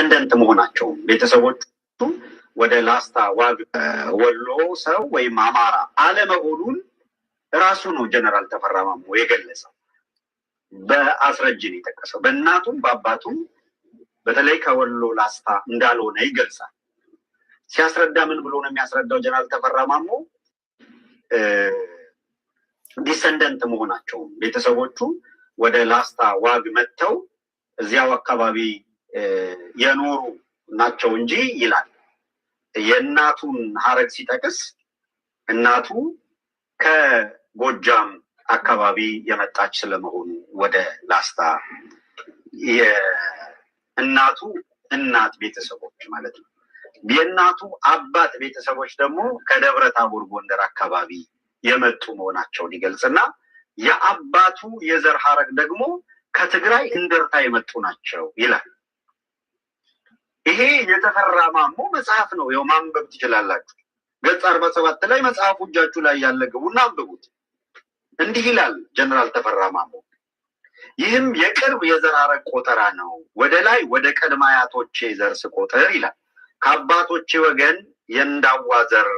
ዲሰንደንት መሆናቸው ቤተሰቦቹ ወደ ላስታ ዋግ ወሎ ሰው ወይም አማራ አለመሆኑን ራሱ ነው ጀነራል ተፈራ ማሞ የገለጸው። በአስረጅን የጠቀሰው በእናቱም በአባቱም በተለይ ከወሎ ላስታ እንዳልሆነ ይገልጻል። ሲያስረዳ ምን ብሎ ነው የሚያስረዳው? ጀነራል ተፈራ ማሞ ዲሰንደንት መሆናቸው ቤተሰቦቹ ወደ ላስታ ዋግ መጥተው እዚያው አካባቢ የኖሩ ናቸው እንጂ ይላል። የእናቱን ሀረግ ሲጠቅስ እናቱ ከጎጃም አካባቢ የመጣች ስለመሆኑ ወደ ላስታ የእናቱ እናት ቤተሰቦች ማለት ነው። የእናቱ አባት ቤተሰቦች ደግሞ ከደብረ ታቦር ጎንደር አካባቢ የመጡ መሆናቸውን ይገልጽና የአባቱ የዘር ሀረግ ደግሞ ከትግራይ እንደርታ የመጡ ናቸው ይላል። ይሄ የተፈራ ማሞ መጽሐፍ ነው። ያው ማንበብ ትችላላችሁ። ገጽ 47 ላይ መጽሐፉ እጃችሁ ላይ ያለ ግቡና አንብቡት። እንዲህ ይላል ጀነራል ተፈራ ማሞ። ይህም የቅርብ የዘር ሀረግ ቆጠራ ነው። ወደ ላይ ወደ ቀድመ አያቶቼ ዘር ስቆጥር ይላል ከአባቶቼ ወገን የእንዳዋ ዘር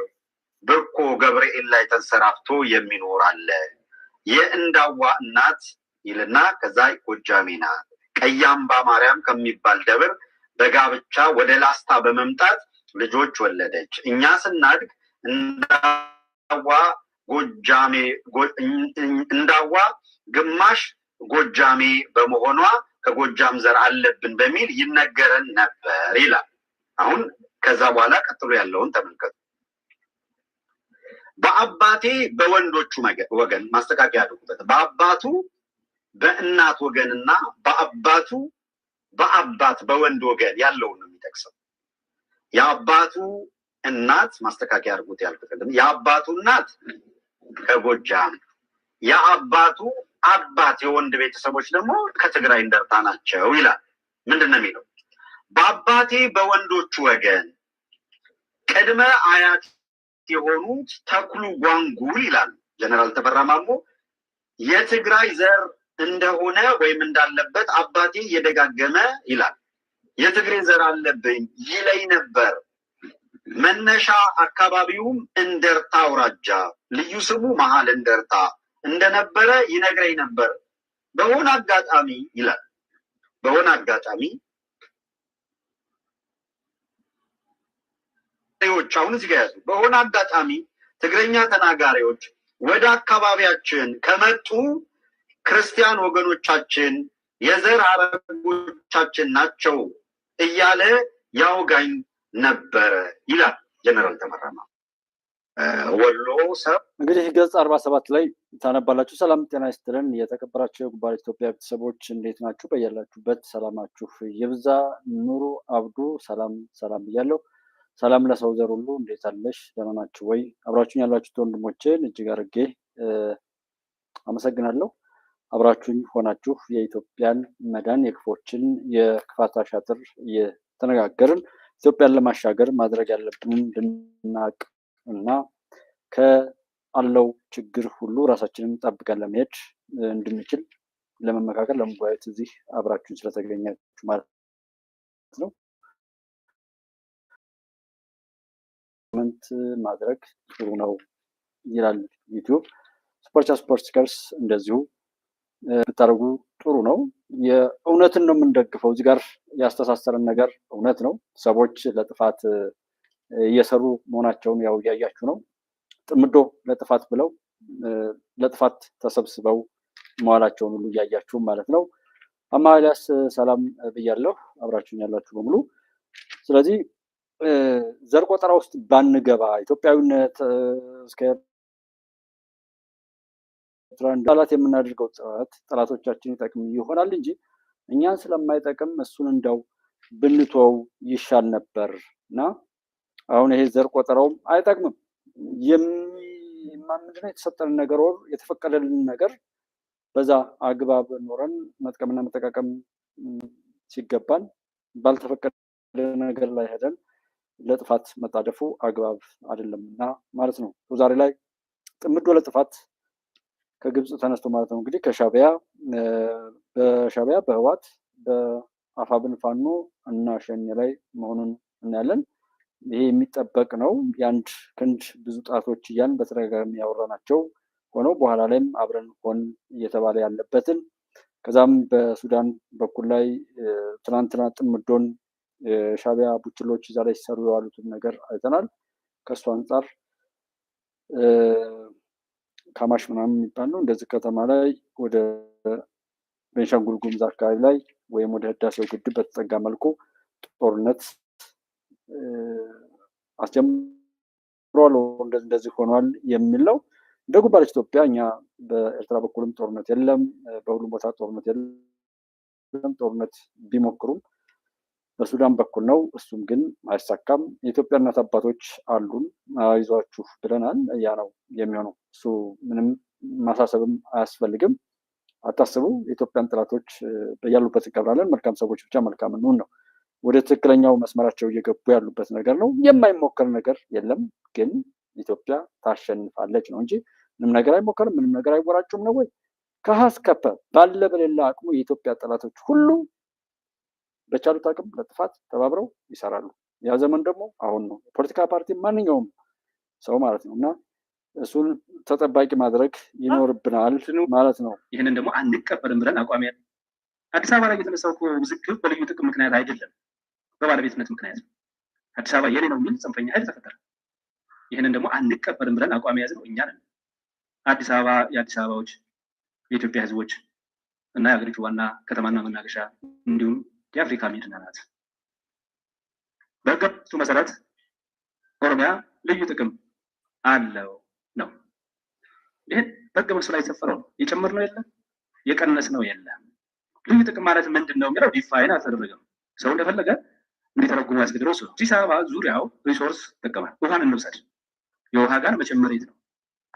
ብርኮ ገብርኤል ላይ ተንሰራፍቶ የሚኖር አለ። የእንዳዋ እናት ይልና ከዛ ጎጃሜ ናት። ቀያምባ ማርያም ከሚባል ደብር በጋብቻ ወደ ላስታ በመምጣት ልጆች ወለደች። እኛ ስናድግ እንዳዋ ግማሽ ጎጃሜ በመሆኗ ከጎጃም ዘር አለብን በሚል ይነገረን ነበር ይላል። አሁን ከዛ በኋላ ቀጥሎ ያለውን ተመልከቱ። በአባቴ በወንዶቹ ወገን ማስተካከያ አድርጉበት። በአባቱ በእናት ወገንና በአባቱ በአባት በወንድ ወገን ያለውን ነው የሚጠቅሰው። የአባቱ እናት ማስተካከያ አድርጉት ያልኩት የአባቱ እናት ከጎጃም፣ የአባቱ አባት የወንድ ቤተሰቦች ደግሞ ከትግራይ እንደርታ ናቸው ይላል። ምንድን ነው የሚለው? በአባቴ በወንዶቹ ወገን ቅድመ አያት የሆኑት ተክሉ ጓንጉል ይላል ጀነራል ተፈራ ማሞ የትግራይ ዘር እንደሆነ ወይም እንዳለበት አባቴ እየደጋገመ ይላል። የትግሬ ዘር አለብኝ ይለኝ ነበር። መነሻ አካባቢውም እንደርታ አውራጃ ልዩ ስሙ መሀል እንደርታ እንደነበረ ይነግረኝ ነበር። በሆነ አጋጣሚ ይላል በሆነ አጋጣሚ አሁን እዚህ ጋር ያዙ። በሆነ አጋጣሚ ትግረኛ ተናጋሪዎች ወደ አካባቢያችን ከመጡ ክርስቲያን ወገኖቻችን የዘር ሀረጎቻችን ናቸው እያለ ያውጋኝ ነበረ ይላል ጀነራል ተፈራ ማሞ። ወሎ ሰብ እንግዲህ ገጽ 47 ላይ ታነባላችሁ። ሰላም ጤና ይስጥልን። የተከበራችሁ የጉባኤ ኢትዮጵያ ቤተሰቦች እንዴት ናችሁ? በያላችሁበት ሰላማችሁ ይብዛ። ኑሩ አብዱ ሰላም ሰላም ብያለሁ። ሰላም ለሰው ዘር ሁሉ እንዴት አለሽ? ደህና ናችሁ ወይ? አብራችሁኝ ያላችሁት ወንድሞቼን እጅግ አድርጌ አመሰግናለሁ። አብራችሁኝ ሆናችሁ የኢትዮጵያን መዳን የክፎችን የክፋት አሻጥር እየተነጋገርን ኢትዮጵያን ለማሻገር ማድረግ ያለብንን እንድናቅ እና ከአለው ችግር ሁሉ ራሳችንን ጠብቀን ለመሄድ እንድንችል ለመመካከል ለመወያየት እዚህ አብራችሁን ስለተገኛችሁ ማለት ነው። ኮመንት ማድረግ ጥሩ ነው ይላል ዩቲዩብ። ስፖርት ስከርስ እንደዚሁ ብታደርጉ ጥሩ ነው። የእውነትን ነው የምንደግፈው። እዚህ ጋር ያስተሳሰረን ነገር እውነት ነው። ሰዎች ለጥፋት እየሰሩ መሆናቸውን ያው እያያችሁ ነው። ጥምዶ ለጥፋት ብለው ለጥፋት ተሰብስበው መዋላቸውን ሁሉ እያያችሁ ማለት ነው። አማሊያስ ሰላም ብያለሁ፣ አብራችሁኝ ያላችሁ በሙሉ። ስለዚህ ዘር ቆጠራ ውስጥ ባንገባ ኢትዮጵያዊነት እስከ ጠላት የምናደርገው ጥረት ጠላቶቻችን ይጠቅም ይሆናል እንጂ እኛን ስለማይጠቅም እሱን እንደው ብንተወው ይሻል ነበር እና አሁን ይሄ ዘር ቆጠራውም አይጠቅምም። ምንድነው የተሰጠን ነገር ወር የተፈቀደልን ነገር በዛ አግባብ ኖረን መጥቀምና መጠቃቀም ሲገባን ባልተፈቀደ ነገር ላይ ሄደን ለጥፋት መጣደፉ አግባብ አይደለምና ማለት ነው። ዛሬ ላይ ጥምዶ ለጥፋት ከግብጽ ተነስቶ ማለት ነው እንግዲህ ከሻዕቢያ በህወሓት አፋብን ፋኖ እና ሸኔ ላይ መሆኑን እናያለን። ይሄ የሚጠበቅ ነው። የአንድ ክንድ ብዙ ጣቶች እያን በተደጋጋሚ ያወራናቸው ሆነው በኋላ ላይም አብረን ሆን እየተባለ ያለበትን ከዛም በሱዳን በኩል ላይ ትናንትና ጥምዶን ሻቢያ ቡችሎች እዛ ላይ ሲሰሩ የዋሉትን ነገር አይተናል። ከእሱ አንጻር ካማሽ ምናምን የሚባል ነው እንደዚህ ከተማ ላይ ወደ ቤንሻንጉል ጉሙዝ አካባቢ ላይ ወይም ወደ ህዳሴው ግድብ በተጠጋ መልኩ ጦርነት አስጀምሯል፣ እንደዚህ ሆኗል የሚል ነው። እንደ ጉባለች ኢትዮጵያ እኛ በኤርትራ በኩልም ጦርነት የለም፣ በሁሉም ቦታ ጦርነት የለም። ጦርነት ቢሞክሩም በሱዳን በኩል ነው። እሱም ግን አይሳካም። የኢትዮጵያ እናት አባቶች አሉን፣ አይዟችሁ ብለናል። ያ ነው የሚሆነው። እሱ ምንም ማሳሰብም አያስፈልግም። አታስቡ። የኢትዮጵያን ጠላቶች ያሉበት እንቀብራለን። መልካም ሰዎች ብቻ መልካም እንሁን ነው። ወደ ትክክለኛው መስመራቸው እየገቡ ያሉበት ነገር ነው። የማይሞከር ነገር የለም። ግን ኢትዮጵያ ታሸንፋለች ነው እንጂ ምንም ነገር አይሞከርም፣ ምንም ነገር አይወራጩም ነው ወይ? ከሀ እስከ ፐ ባለ በሌላ አቅሙ የኢትዮጵያ ጠላቶች ሁሉ በቻሉት አቅም ለጥፋት ተባብረው ይሰራሉ። ያ ዘመን ደግሞ አሁን ነው። ፖለቲካ ፓርቲ ማንኛውም ሰው ማለት ነው እና እሱን ተጠባቂ ማድረግ ይኖርብናል ማለት ነው። ይህንን ደግሞ አንቀበልም ብለን አቋም ያለ አዲስ አበባ ላይ የተነሳው ውዝግብ በልዩ ጥቅም ምክንያት አይደለም፣ በባለቤትነት ምክንያት ነው። አዲስ አበባ የኔ ነው የሚል ጽንፈኛ ኃይል ተፈጠረ። ይህንን ደግሞ አንቀበልም ብለን አቋም የያዝነው እኛ ነን። አዲስ አበባ የአዲስ አበባዎች የኢትዮጵያ ሕዝቦች እና የሀገሪቱ ዋና ከተማና መናገሻ እንዲሁም የአፍሪካ መዲና ናት። በሕገቱ መሰረት ኦሮሚያ ልዩ ጥቅም አለው ነው። ይህን በሕገ መንግስቱ ላይ የሰፈረው ነው። የጨመርነው የለም፣ የቀነስነው የለም። ልዩ ጥቅም ማለት ምንድን ነው የሚለው ዲፋይን አልተደረገም። ሰው እንደፈለገ እንዲተረጉሙ ያስገድረው እሱ። አዲስ አበባ ዙሪያው ሪሶርስ ይጠቀማል። ውሃን እንውሰድ። የውሃ ጋር መቼም መሬት ነው፣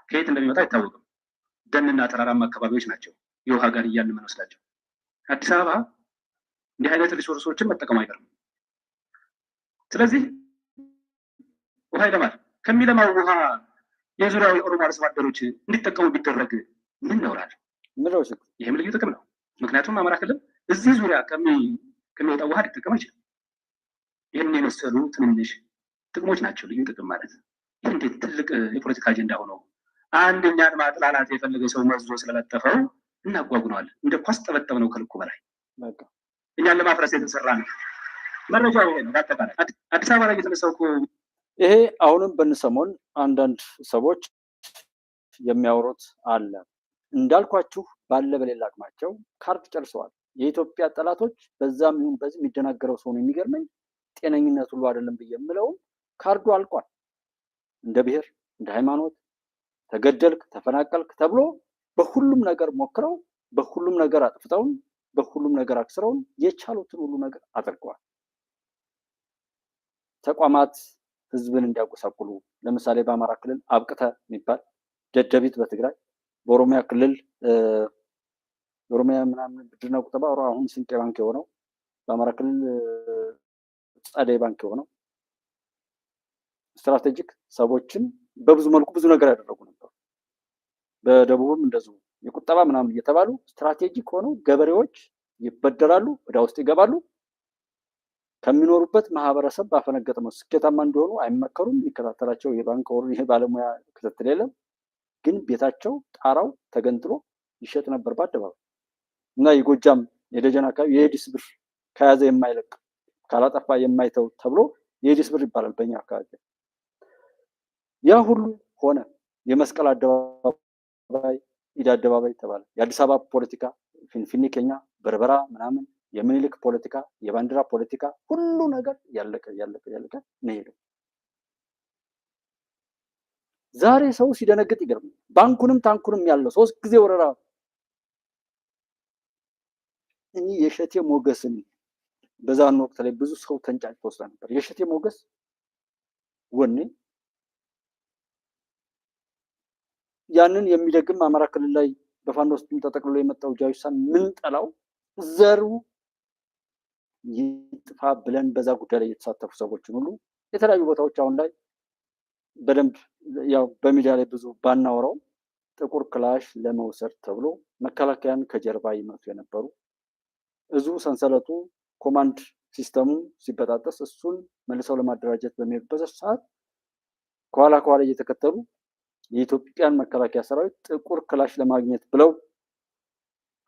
ከየት እንደሚመጣ አይታወቅም። ደንና ተራራማ አካባቢዎች ናቸው የውሃ ጋር እያልን የምንወስዳቸው። አዲስ አበባ እንዲህ አይነት ሪሶርሶችን መጠቀሙ አይቀርም። ስለዚህ ውሃ ይለማል። ከሚለማው ውሃ የዙሪያው የኦሮሞ አርሶ አደሮች እንዲጠቀሙ ቢደረግ ምን ነውራል? ይህም ልዩ ጥቅም ነው። ምክንያቱም አማራ ክልል እዚህ ዙሪያ ከሚወጣው ውሃ ሊጠቀም አይችልም። ይህን የመሰሉ ትንንሽ ጥቅሞች ናቸው ልዩ ጥቅም ማለት። ይህ እንዴት ትልቅ የፖለቲካ አጀንዳ ሆኖ አንደኛን ማጥላላት የፈለገ ሰው መዝዞ ስለለጠፈው እናጓጉነዋለን። እንደ ኳስ ጠበጠብ ነው ከልኩ በላይ እኛን ለማፍረስ የተሰራ ነው። መረጃ ይሄ ነው። በአጠቃላይ አዲስ አበባ ላይ የተነሳው ይሄ አሁንም በንሰሞን አንዳንድ ሰዎች የሚያወሩት አለ። እንዳልኳችሁ ባለ በሌላ አቅማቸው ካርድ ጨርሰዋል። የኢትዮጵያ ጠላቶች በዛም ይሁን በዚህ የሚደናገረው ሰው ነው የሚገርመኝ። ጤነኝነት ሁሉ አይደለም ብዬ የምለውም ካርዱ አልቋል። እንደ ብሔር፣ እንደ ሃይማኖት ተገደልክ፣ ተፈናቀልክ ተብሎ በሁሉም ነገር ሞክረው፣ በሁሉም ነገር አጥፍተውን፣ በሁሉም ነገር አክስረውን የቻሉትን ሁሉ ነገር አድርገዋል። ተቋማት ህዝብን እንዲያጎሳቁሉ ለምሳሌ በአማራ ክልል አብቅተ የሚባል ደደቢት፣ በትግራይ በኦሮሚያ ክልል የኦሮሚያ ምናምን ብድርና ቁጠባ አሁን ስንቄ ባንክ የሆነው በአማራ ክልል ጸደይ ባንክ የሆነው ስትራቴጂክ ሰዎችን በብዙ መልኩ ብዙ ነገር ያደረጉ ነበር። በደቡብም እንደዚሁ የቁጠባ ምናምን እየተባሉ ስትራቴጂክ ሆነው ገበሬዎች ይበደራሉ፣ ወደ ውስጥ ይገባሉ። ከሚኖሩበት ማህበረሰብ ባፈነገጠ ነው ስኬታማ እንዲሆኑ አይመከሩም። የሚከታተላቸው የባንክ ወሩ ይሄ ባለሙያ ክትትል የለም። ግን ቤታቸው ጣራው ተገንጥሎ ይሸጥ ነበር በአደባባይ እና የጎጃም የደጀን አካባቢ የኤዲስ ብር ከያዘ የማይለቅ ካላጠፋ የማይተው ተብሎ የኤዲስ ብር ይባላል በእኛ አካባቢ። ያ ሁሉ ሆነ። የመስቀል አደባባይ፣ ኢድ አደባባይ ተባለ። የአዲስ አበባ ፖለቲካ ፊንፊኔ፣ ኬኛ፣ በርበራ ምናምን፣ የምኒልክ ፖለቲካ፣ የባንዲራ ፖለቲካ፣ ሁሉ ነገር ያለቀ ነው ሄደው። ዛሬ ሰው ሲደነግጥ ይገርም። ባንኩንም ታንኩንም ያለው 3 ጊዜ ወረራ። እኔ የሸቴ ሞገስን በዛን ወቅት ላይ ብዙ ሰው ተንጫጭቶ ወስዳ ነበር። የሸቴ ሞገስ ወኔ ያንን የሚደግም አማራ ክልል ላይ በፋኖ ውስጥ ተጠቅልሎ የመጣው ጃዊሳን ምን ጠላው ዘሩ ይጥፋ ብለን በዛ ጉዳይ ላይ የተሳተፉ ሰዎችን ሁሉ የተለያዩ ቦታዎች አሁን ላይ በደንብ ያው በሚዲያ ላይ ብዙ ባናወራው ጥቁር ክላሽ ለመውሰድ ተብሎ መከላከያን ከጀርባ ይመቱ የነበሩ እዙ ሰንሰለቱ ኮማንድ ሲስተሙ ሲበጣጠስ እሱን መልሰው ለማደራጀት በሚሄዱበት ሰዓት ከኋላ እየተከተሉ የኢትዮጵያን መከላከያ ሰራዊት ጥቁር ክላሽ ለማግኘት ብለው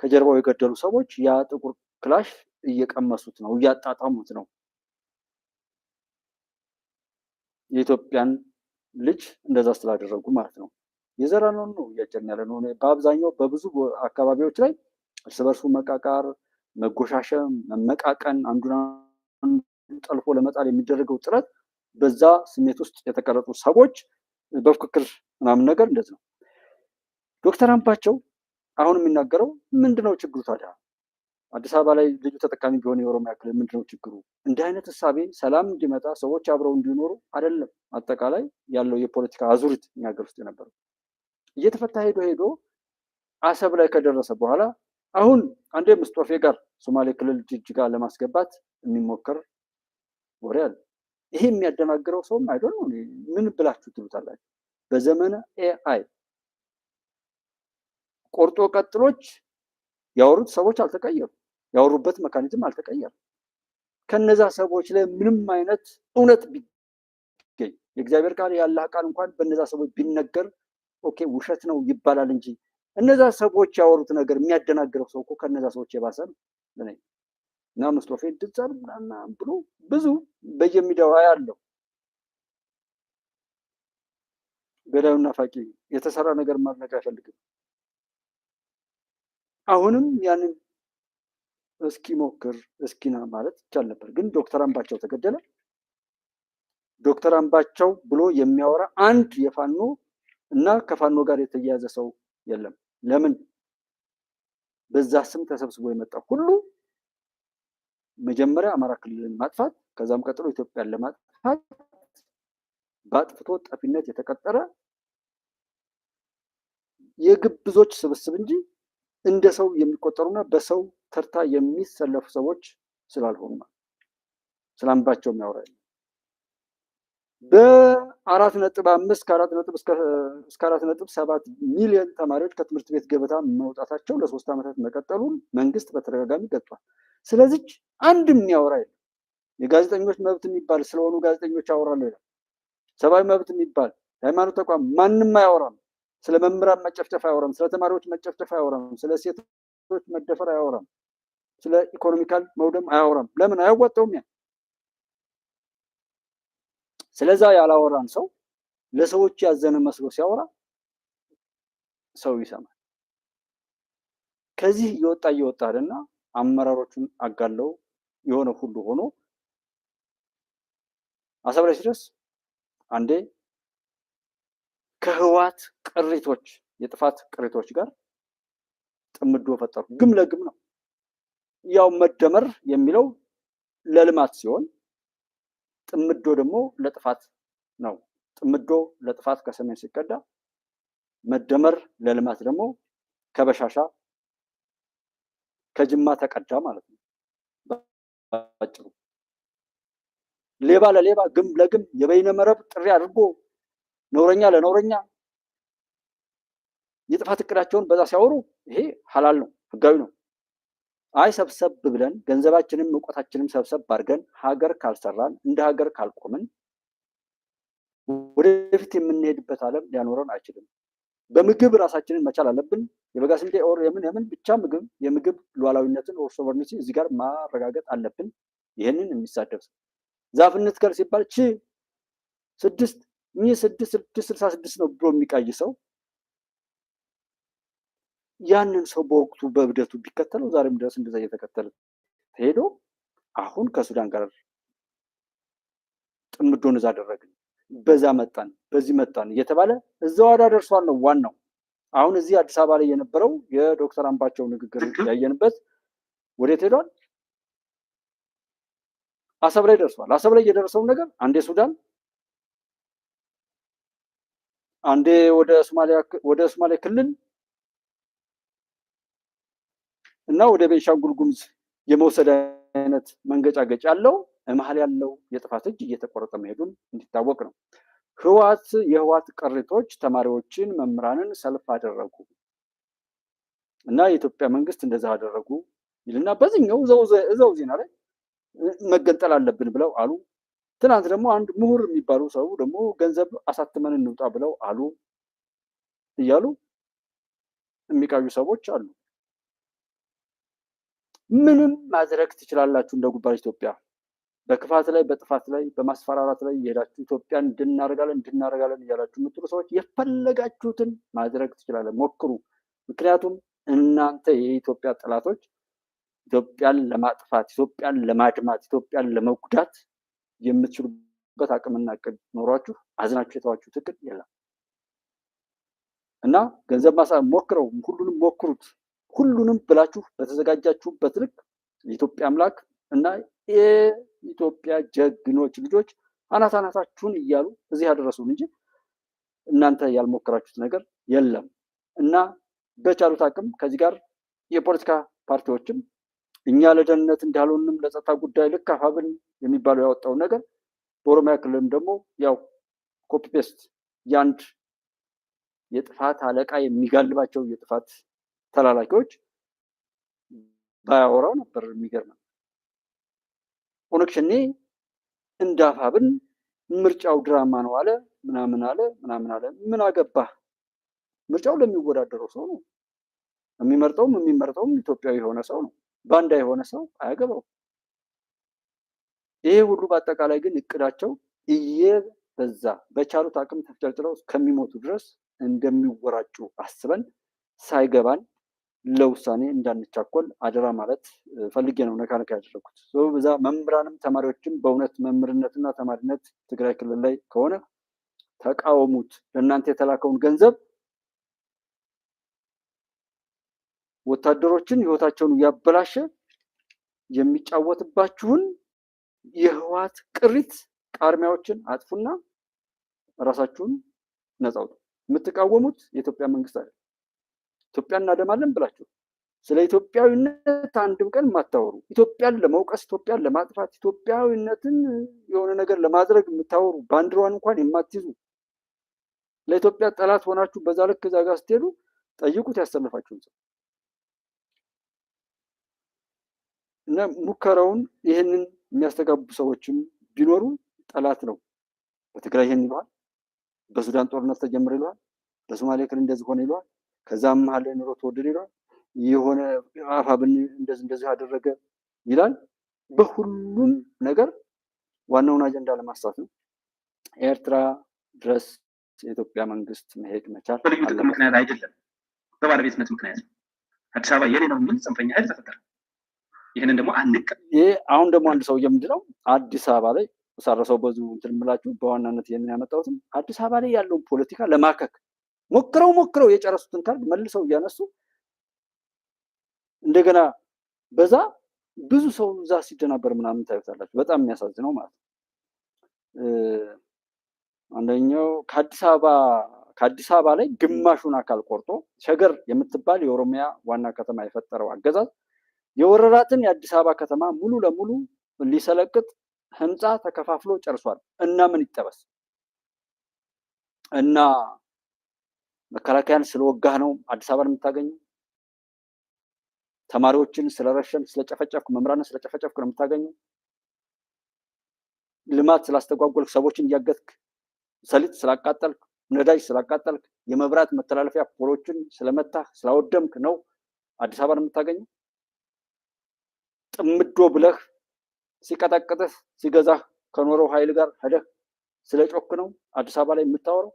ከጀርባው የገደሉ ሰዎች ያ ጥቁር ክላሽ እየቀመሱት ነው፣ እያጣጣሙት ነው። የኢትዮጵያን ልጅ እንደዛ ስላደረጉ ማለት ነው። የዘራነውን ነው እያጨን ያለ ነው። በአብዛኛው በብዙ አካባቢዎች ላይ እርስ በርሱ መቃቃር፣ መጎሻሸም፣ መመቃቀን፣ አንዱን ጠልፎ ለመጣል የሚደረገው ጥረት በዛ ስሜት ውስጥ የተቀረጹ ሰዎች በፍክክር ምናምን ነገር እንደዚህ ነው። ዶክተር አምባቸው አሁን የሚናገረው ምንድነው ችግሩ ታዲያ? አዲስ አበባ ላይ ልዩ ተጠቃሚ ቢሆን የኦሮሚያ ክልል ምንድነው ችግሩ? እንዲህ አይነት እሳቤ ሰላም እንዲመጣ ሰዎች አብረው እንዲኖሩ አይደለም አጠቃላይ ያለው የፖለቲካ አዙሪት እኛ ሀገር ውስጥ የነበረው እየተፈታ ሄዶ አሰብ ላይ ከደረሰ በኋላ አሁን አንዴ ሙስጦፌ ጋር ሶማሌ ክልል ጅጅጋ ለማስገባት የሚሞከር ወሬ አለ። ይሄ የሚያደናግረው ሰውም አይደል ነው። ምን ብላችሁ ትሉታላችሁ? በዘመነ ኤአይ ቆርጦ ቀጥሎች ያወሩት ሰዎች አልተቀየሩ፣ ያወሩበት መካኒዝም አልተቀየረ። ከነዛ ሰዎች ላይ ምንም አይነት እውነት ቢገኝ የእግዚአብሔር ቃል ያለ ቃል እንኳን በነዛ ሰዎች ቢነገር ኦኬ ውሸት ነው ይባላል እንጂ እነዛ ሰዎች ያወሩት ነገር የሚያደናግረው ሰው እኮ ከነዛ ሰዎች የባሰ ነው ለኔ። እና ሙስጦፌ ድጻል ምናምን ብሎ ብዙ በየሚዲያው ያለው ገዳዩና ፋቂ የተሰራ ነገር ማድረግ አይፈልግም። አሁንም ያንን እስኪ ሞክር እስኪና ማለት ይቻል ነበር። ግን ዶክተር አምባቸው ተገደለ። ዶክተር አምባቸው ብሎ የሚያወራ አንድ የፋኖ እና ከፋኖ ጋር የተያያዘ ሰው የለም። ለምን? በዛ ስም ተሰብስቦ የመጣ ሁሉ መጀመሪያ አማራ ክልልን ማጥፋት ከዛም ቀጥሎ ኢትዮጵያን ለማጥፋት በአጥፍቶ ጠፊነት የተቀጠረ የግብዞች ስብስብ እንጂ እንደ ሰው የሚቆጠሩና በሰው ተርታ የሚሰለፉ ሰዎች ስላልሆኑ ማለት ስለ አምባቸው የሚያወራ በ4.5 እስከ 4.7 ሚሊዮን ተማሪዎች ከትምህርት ቤት ገበታ መውጣታቸው ለ3 ዓመታት መቀጠሉን መንግስት በተደጋጋሚ ገልጿል። ስለዚህ አንድ የሚያወራ የለም። የጋዜጠኞች መብት የሚባል ስለሆኑ ጋዜጠኞች ያወራሉ ይላል። ሰብአዊ መብት የሚባል ሃይማኖት ተቋም ማንም አያወራም። ስለ መምህራን መጨፍጨፍ አያወራም። ስለ ተማሪዎች መጨፍጨፍ አያወራም። ስለ ሴቶች መደፈር አያወራም። ስለ ኢኮኖሚካል መውደም አያወራም። ለምን? አያዋጣውም። ያ ስለዛ ያላወራን ሰው ለሰዎች ያዘነ መስሎ ሲያወራ ሰው ይሰማል። ከዚህ እየወጣ አይደልና አመራሮቹን አጋለው የሆነ ሁሉ ሆኖ አሰብ ላይ ሲደርስ አንዴ ከህዋት ቅሪቶች የጥፋት ቅሪቶች ጋር ጥምዶ ፈጠሩ። ግም ለግም ነው። ያው መደመር የሚለው ለልማት ሲሆን ጥምዶ ደግሞ ለጥፋት ነው። ጥምዶ ለጥፋት ከሰሜን ሲቀዳ መደመር ለልማት ደግሞ ከበሻሻ ከጅማ ተቀዳ ማለት ነው። ባጭሩ ሌባ ለሌባ ግም ለግም የበይነ መረብ ጥሪ አድርጎ ነውረኛ ለነውረኛ የጥፋት እቅዳቸውን በዛ ሲያወሩ ይሄ ሐላል ነው፣ ህጋዊ ነው። አይ ሰብሰብ ብለን ገንዘባችንን ዕውቀታችንን ሰብሰብ አድርገን ሀገር ካልሰራን እንደ ሀገር ካልቆምን ወደፊት የምንሄድበት ዓለም ሊያኖረን አይችልም። በምግብ ራሳችንን መቻል አለብን። የበጋ ስንዴ ኦር የምን ብቻ ምግብ የምግብ ሉዓላዊነትን ኦር ሶቨርኒቲ እዚህ ጋር ማረጋገጥ አለብን። ይሄንን የሚሳደብ ዛፍነት ጋር ሲባል 666 ነው ብሎ የሚቃይ ሰው ያንን ሰው በወቅቱ በእብደቱ ቢከተለው ዛሬም ድረስ እንደዛ እየተከተለ ሄዶ አሁን ከሱዳን ጋር ጥምዶን እዛ አደረግን፣ በዛ መጣን፣ በዚህ መጣን እየተባለ እዛው አዳ ደርሷል ነው ዋናው። አሁን እዚህ አዲስ አበባ ላይ የነበረው የዶክተር አምባቸው ንግግር ያየንበት ወዴት ሄዷል? አሰብ ላይ ደርሷል። አሰብ ላይ የደረሰው ነገር አንዴ ሱዳን፣ አንዴ ወደ ሶማሌ ክልል እና ወደ ቤንሻንጉል ጉሙዝ የመውሰድ አይነት መንገጫገጭ ያለው መሀል ያለው የጥፋት እጅ እየተቆረጠ መሄዱን እንዲታወቅ ነው። የህዋት ቅሪቶች ተማሪዎችን፣ መምህራንን ሰልፍ አደረጉ እና የኢትዮጵያ መንግስት እንደዛ አደረጉ ይልና በዚህኛው እዛው ዜና ላይ መገንጠል አለብን ብለው አሉ። ትናንት ደግሞ አንድ ምሁር የሚባሉ ሰው ደግሞ ገንዘብ አሳትመን እንውጣ ብለው አሉ እያሉ የሚቃዩ ሰዎች አሉ። ምንም ማድረግ ትችላላችሁ እንደ ጉባኤ ኢትዮጵያ በክፋት ላይ በጥፋት ላይ በማስፈራራት ላይ የሄዳችሁ ኢትዮጵያን እንድናረጋለን እያላችሁ የምትሉ ሰዎች የፈለጋችሁትን ማድረግ ትችላለን፣ ሞክሩ። ምክንያቱም እናንተ የኢትዮጵያ ጠላቶች ኢትዮጵያን ለማጥፋት፣ ኢትዮጵያን ለማድማት፣ ኢትዮጵያን ለመጉዳት የምትችሉበት አቅምና እቅድ ኖሯችሁ አዝናችሁ የተዋችሁት እቅድ የለም እና ገንዘብ ሞክረው፣ ሁሉንም ሞክሩት። ሁሉንም ብላችሁ በተዘጋጃችሁበት ልክ የኢትዮጵያ አምላክ እና የኢትዮጵያ ጀግኖች ልጆች አናታችሁን እያሉ እዚህ ያደረሱን እንጂ እናንተ ያልሞከራችሁት ነገር የለም እና በቻሉት አቅም ከዚህ ጋር የፖለቲካ ፓርቲዎችም እኛ ለደህንነት እንዳልሆንም ለጸጥታ ጉዳይ ልክ አፋብን የሚባለው ያወጣውን ነገር በኦሮሚያ ክልልም ደግሞ ያው ኮፒ ፔስት ያንድ የጥፋት አለቃ የሚጋልባቸው የጥፋት ተላላኪዎች ባያወራው ነበር የሚገርም። ኦነግ ሸኔ እንደ አፋብን ምርጫው ድራማ ነው አለ ምናምን አለ። ምን አገባህ? ምርጫው ለሚወዳደረው ሰው ነው የሚመርጠውም ኢትዮጵያዊ የሆነ ሰው ነው። ባንዳ የሆነ ሰው አያገባው። ይሄ ሁሉ በአጠቃላይ ግን እቅዳቸው እየበዛ በቻሉት አቅም ተፍጨርጭረው እስከሚሞቱ ድረስ እንደሚወራጩ አስበን ሳይገባን ለውሳኔ እንዳንቻኮል አደራ ማለት ፈልጌ ነው ነካነካ ያደረኩት። በዛ መምህራንም ተማሪዎችም በእውነት መምህርነትና ተማሪነት ትግራይ ክልል ላይ ከሆነ ተቃወሙት። ለእናንተ የተላከውን ገንዘብ ወታደሮችን ህይወታቸውን እያበላሸ የሚጫወትባችሁን የህወሓት ቅሪት ቃርሚያዎችን አጥፉና ራሳችሁን ነፃ አውጡ። የምትቃወሙት የኢትዮጵያ መንግስት አይደለም። ኢትዮጵያ እናደማለን ብላችሁ ስለ ኢትዮጵያዊነት አንድም ቀን የማታወሩ፣ ኢትዮጵያን ለመውቀስ፣ ኢትዮጵያን ለማጥፋት፣ ኢትዮጵያዊነትን የሆነ ነገር ለማድረግ የምታወሩ፣ ባንዲራዋን እንኳን የማትይዙ ለኢትዮጵያ ጠላት ሆናችሁ በዛ ልክ እዛ ጋር ስትሄዱ ጠይቁት ያሰለፋችሁን ሰው እና ሙከራውን ይህንን የሚያስተጋቡ ሰዎችም ቢኖሩ ጠላት ነው። በትግራይ ይሄን ይለዋል፣ በሱዳን ጦርነት ተጀምሮ ይለዋል፣ በሶማሌ ክልል እንደዚህ ሆነ ይለዋል፣ ከዛም መሀል ላይ ኑሮ ተወደደ ይለዋል፣ የሆነ አፋብን እንደዚህ አደረገ ይላል። በሁሉም ነገር ዋናውን አጀንዳ ለማሳት ነው። ኤርትራ ድረስ የኢትዮጵያ መንግስት መሄድ መቻል በልዩ ጥቅም ምክንያት አይደለም፣ በባለቤትነት ምክንያት ነው። አዲስ አበባ የኔ ነው የሚል ጽንፈኛ ኃይል ተፈጠረ። ይህንን ደግሞ ይሄ አሁን ደግሞ አንድ ሰውዬ ምንድነው አዲስ አበባ ላይ ሳረሰው በዙ እንትን የምላችሁ በዋናነት ይሄንን ያመጣሁትም አዲስ አበባ ላይ ያለውን ፖለቲካ ለማከክ ሞክረው የጨረሱትን ካርድ መልሰው እያነሱ እንደገና በዛ ብዙ ሰው እዛ ሲደናበር ምናምን ታዩታላችሁ። በጣም የሚያሳዝነው ማለት ነው። አንደኛው ከአዲስ አበባ ላይ ግማሹን አካል ቆርጦ ሸገር የምትባል የኦሮሚያ ዋና ከተማ የፈጠረው አገዛዝ የወረራትን የአዲስ አበባ ከተማ ሙሉ ለሙሉ ሊሰለቅጥ ህንፃ ተከፋፍሎ ጨርሷል። እና ምን ይጠበስ? እና መከላከያን ስለወጋህ ነው አዲስ አበባን የምታገኘው? ተማሪዎችን ስለረሸን ስለጨፈጨፍኩ፣ መምህራንን ስለጨፈጨፍኩ ነው የምታገኘው? ልማት ስላስተጓጎልክ፣ ሰዎችን እያገትክ፣ ሰሊጥ ስላቃጠልክ፣ ነዳጅ ስላቃጠልክ፣ የመብራት መተላለፊያ ፖሎችን ስለመታህ ስላወደምክ ነው አዲስ አበባን የምታገኘው? ጥምዶ ብለህ ሲቀጠቅጥህ ሲገዛህ ከኖረው ኃይል ጋር ሄደህ ስለጮክ ነው አዲስ አበባ ላይ የምታወራው?